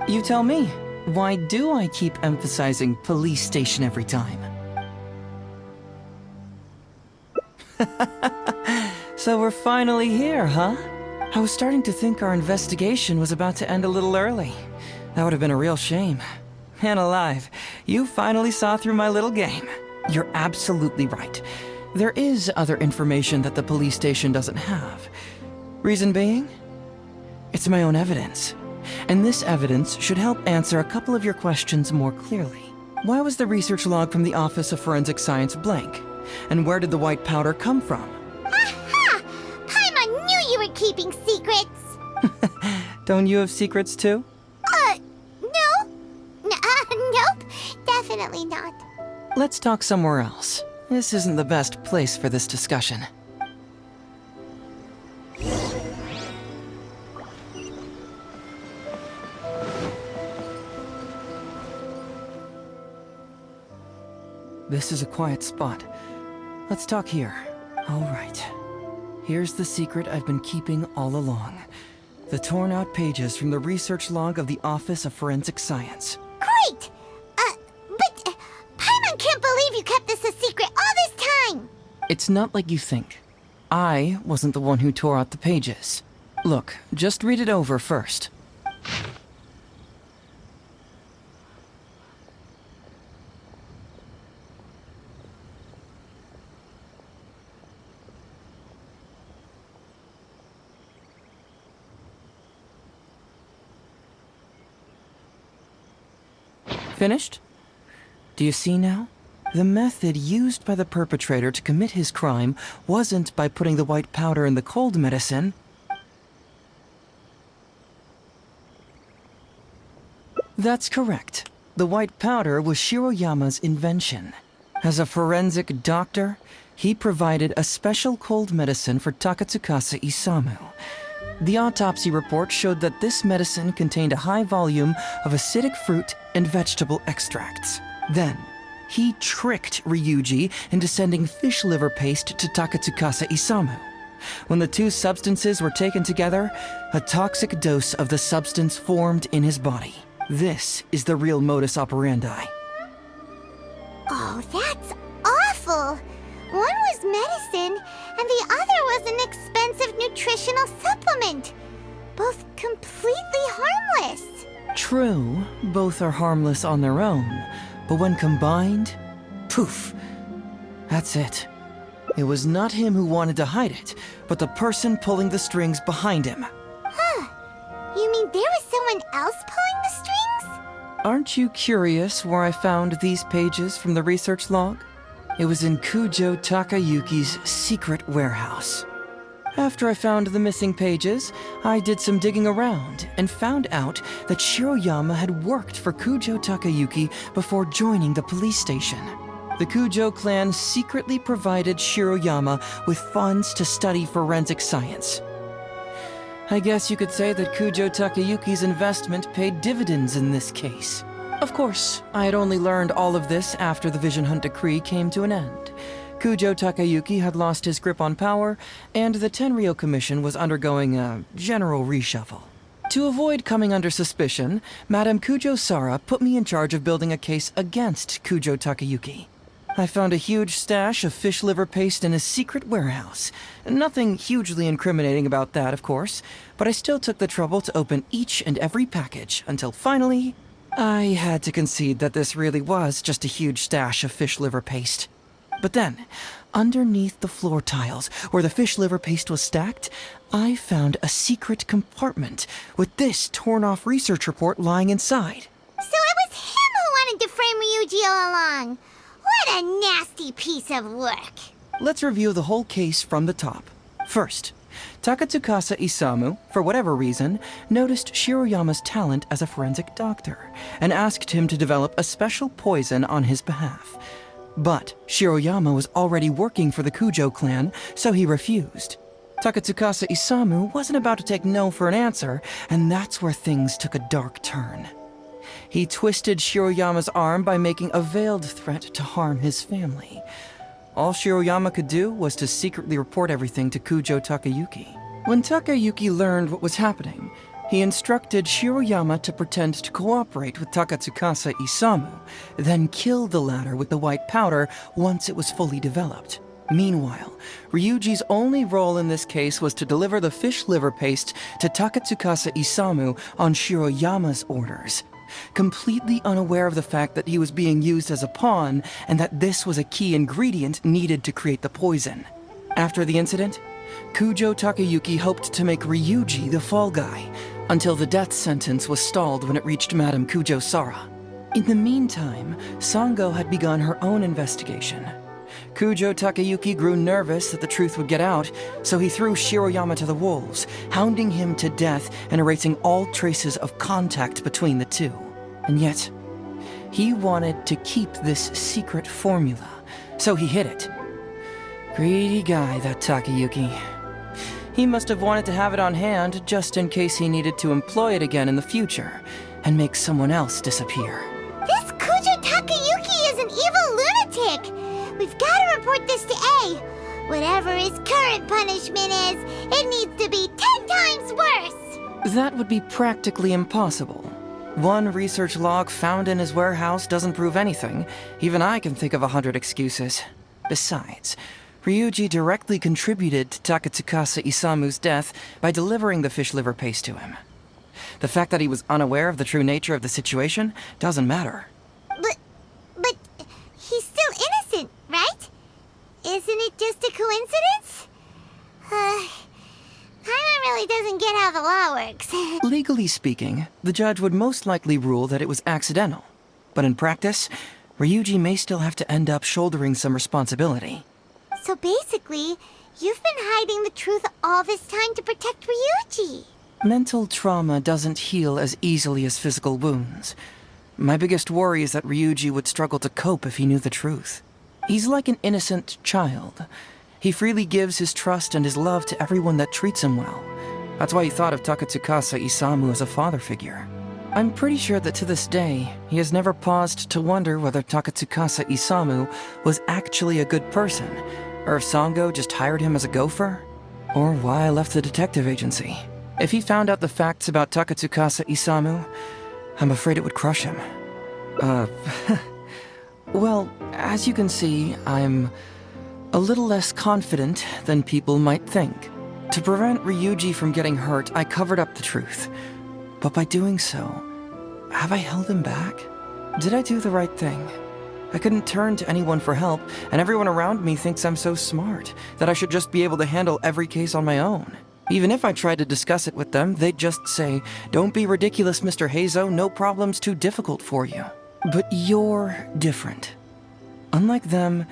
You tell me. Why do I keep emphasizing police station every time? So we're finally here, huh? I was starting to think our investigation was about to end a little early. That would have been a real shame. Man alive, you finally saw through my little game. You're absolutely right. There is other information that the police station doesn't have. Reason being? It's my own evidence. And this evidence should help answer a couple of your questions more clearly. Why was the research log from the Office of Forensic Science blank? And where did the white powder come from? Aha! Paimon knew you were keeping secrets! Don't you have secrets too? No. Nope. Definitely not. Let's talk somewhere else. This isn't the best place for this discussion. This is a quiet spot. Let's talk here. All right. Here's the secret I've been keeping all along. The torn out pages from the research log of the Office of Forensic Science. Great! But Paimon can't believe you kept this a secret all this time! It's not like you think. I wasn't the one who tore out the pages. Look, just read it over first. Finished? Do you see now? The method used by the perpetrator to commit his crime wasn't by putting the white powder in the cold medicine. That's correct. The white powder was Shiroyama's invention. As a forensic doctor, He provided a special cold medicine for Takatsukasa Isamu. The autopsy report showed that this medicine contained a high volume of acidic fruit and vegetable extracts. Then, he tricked Ryuji into sending fish liver paste to Takatsukasa Isamu. When the two substances were taken together, a toxic dose of the substance formed in his body. This is the real modus operandi. Oh, that's awful! One was medicine, and the other was an expensive nutritional supplement. Both completely harmless. True, both are harmless on their own, but when combined, poof, that's it. It was not him who wanted to hide it, but the person pulling the strings behind him. Huh. You mean there was someone else pulling the strings? Aren't you curious where I found these pages from the research log? It was in Kujo Takayuki's secret warehouse. After I found the missing pages, I did some digging around and found out that Shiroyama had worked for Kujo Takayuki before joining the police station. The Kujo clan secretly provided Shiroyama with funds to study forensic science. I guess you could say that Kujo Takayuki's investment paid dividends in this case. Of course, I had only learned all of this after the Vision Hunt decree came to an end. Kujo Takayuki had lost his grip on power, and the Tenryo Commission was undergoing a general reshuffle. To avoid coming under suspicion, Madame Kujo Sara put me in charge of building a case against Kujo Takayuki. I found a huge stash of fish liver paste in his secret warehouse. Nothing hugely incriminating about that, of course, but I still took the trouble to open each and every package until finally, I had to concede that this really was just a huge stash of fish liver paste. But then, underneath the floor tiles where the fish liver paste was stacked, I found a secret compartment with this torn-off research report lying inside. So it was him who wanted to frame Ryuji all along. What a nasty piece of work. Let's review the whole case from the top. First, Takatsukasa Isamu, for whatever reason, noticed Shiroyama's talent as a forensic doctor and asked him to develop a special poison on his behalf. But Shiroyama was already working for the Kujo clan, so he refused. Takatsukasa Isamu wasn't about to take no for an answer, and that's where things took a dark turn. He twisted Shiroyama's arm by making a veiled threat to harm his family. All Shiroyama could do was to secretly report everything to Kujo Takayuki. When Takayuki learned what was happening, he instructed Shiroyama to pretend to cooperate with Takatsukasa Isamu, then kill the latter with the white powder once it was fully developed. Meanwhile, Ryuji's only role in this case was to deliver the fish liver paste to Takatsukasa Isamu on Shiroyama's orders, completely unaware of the fact that he was being used as a pawn and that this was a key ingredient needed to create the poison. After the incident, Kujo Takayuki hoped to make Ryuji the fall guy, until the death sentence was stalled when it reached Madame Kujo Sara. In the meantime, Sango had begun her own investigation. Kujo Takayuki grew nervous that the truth would get out, so he threw Shiroyama to the wolves, hounding him to death and erasing all traces of contact between the two. And yet, he wanted to keep this secret formula, so he hid it. Greedy guy, that Takayuki. He must have wanted to have it on hand just in case he needed to employ it again in the future and make someone else disappear. This Kujo Takayuki is an evil lunatic! We've got to report this to A. Whatever his current punishment is, it needs to be 10 times worse! That would be practically impossible. One research log found in his warehouse doesn't prove anything. Even I can think of 100 excuses. Besides, Ryuji directly contributed to Takatsukasa Isamu's death by delivering the fish liver paste to him. The fact that he was unaware of the true nature of the situation doesn't matter. But he's still innocent, right? Isn't it just a coincidence? Paimon really doesn't get how the law works. Legally speaking, the judge would most likely rule that it was accidental. But in practice, Ryuji may still have to end up shouldering some responsibility. So basically, you've been hiding the truth all this time to protect Ryuji. Mental trauma doesn't heal as easily as physical wounds. My biggest worry is that Ryuji would struggle to cope if he knew the truth. He's like an innocent child. He freely gives his trust and his love to everyone that treats him well. That's why he thought of Takatsukasa Isamu as a father figure. I'm pretty sure that to this day, he has never paused to wonder whether Takatsukasa Isamu was actually a good person, or if Sango just hired him as a gopher, or why I left the detective agency. If he found out the facts about Takatsukasa Isamu, I'm afraid it would crush him. Well, as you can see, I'm a little less confident than people might think. To prevent Ryuji from getting hurt, I covered up the truth. But by doing so, have I held him back? Did I do the right thing? I couldn't turn to anyone for help, and everyone around me thinks I'm so smart that I should just be able to handle every case on my own. Even if I tried to discuss it with them, they'd just say, "Don't be ridiculous, Mr. Heizou, no problem's too difficult for you." But you're different. Unlike them,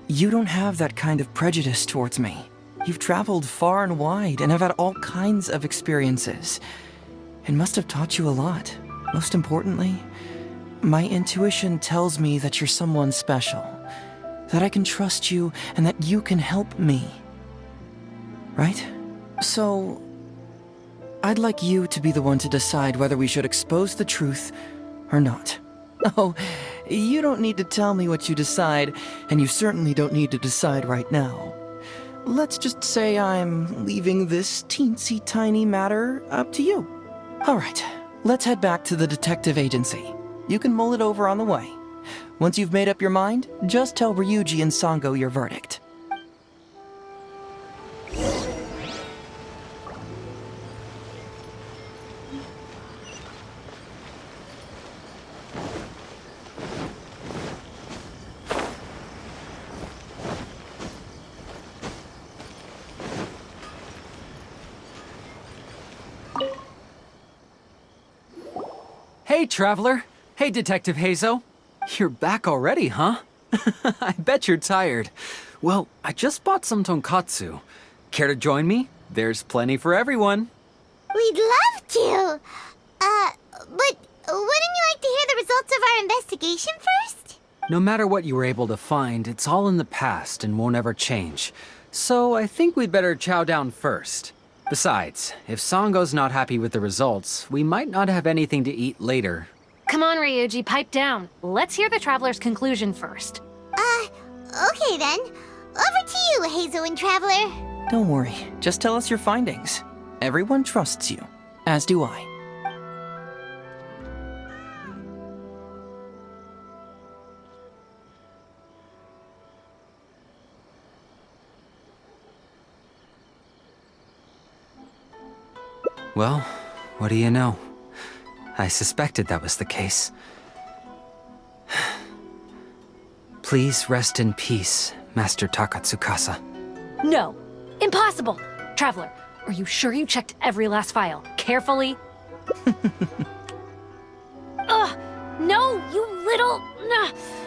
you don't have that kind of prejudice towards me. You've traveled far and wide and have had all kinds of experiences. It must have taught you a lot. Most importantly, my intuition tells me that you're someone special, that I can trust you and that you can help me. Right? So, I'd like you to be the one to decide whether we should expose the truth or not. Oh, you don't need to tell me what you decide, and you certainly don't need to decide right now. Let's just say I'm leaving this teensy tiny matter up to you. All right, let's head back to the detective agency. You can mull it over on the way. Once you've made up your mind, just tell Ryuji and Sango your verdict. Hey, Traveler. Hey, Detective Heizou. You're back already, huh? I bet you're tired. Well, I just bought some tonkatsu. Care to join me? There's plenty for everyone. We'd love to. But wouldn't you like to hear the results of our investigation first? No matter what you were able to find, it's all in the past and won't ever change. So I think we'd better chow down first. Besides, if Sango's not happy with the results, we might not have anything to eat later. Come on, Ryuji, pipe down. Let's hear the Traveler's conclusion first. Okay then. Over to you, Heizou and Traveler. Don't worry, just tell us your findings. Everyone trusts you, as do I. Well, what do you know? I suspected that was the case. Please rest in peace, Master Takatsukasa. No, impossible. Traveler, are you sure you checked every last file carefully? Ugh, no, you little...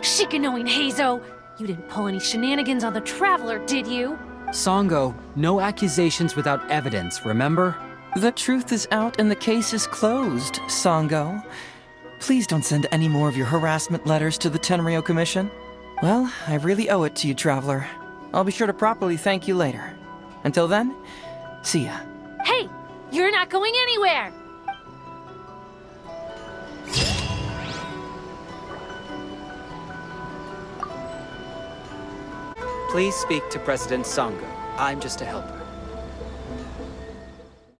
Shikanoin Heizou. You didn't pull any shenanigans on the Traveler, did you? Sango, no accusations without evidence, remember? The truth is out and the case is closed, Sango. Please don't send any more of your harassment letters to the Tenryo Commission. Well, I really owe it to you, Traveler. I'll be sure to properly thank you later. Until then, see ya. Hey, you're not going anywhere! Please speak to President Sango. I'm just a helper.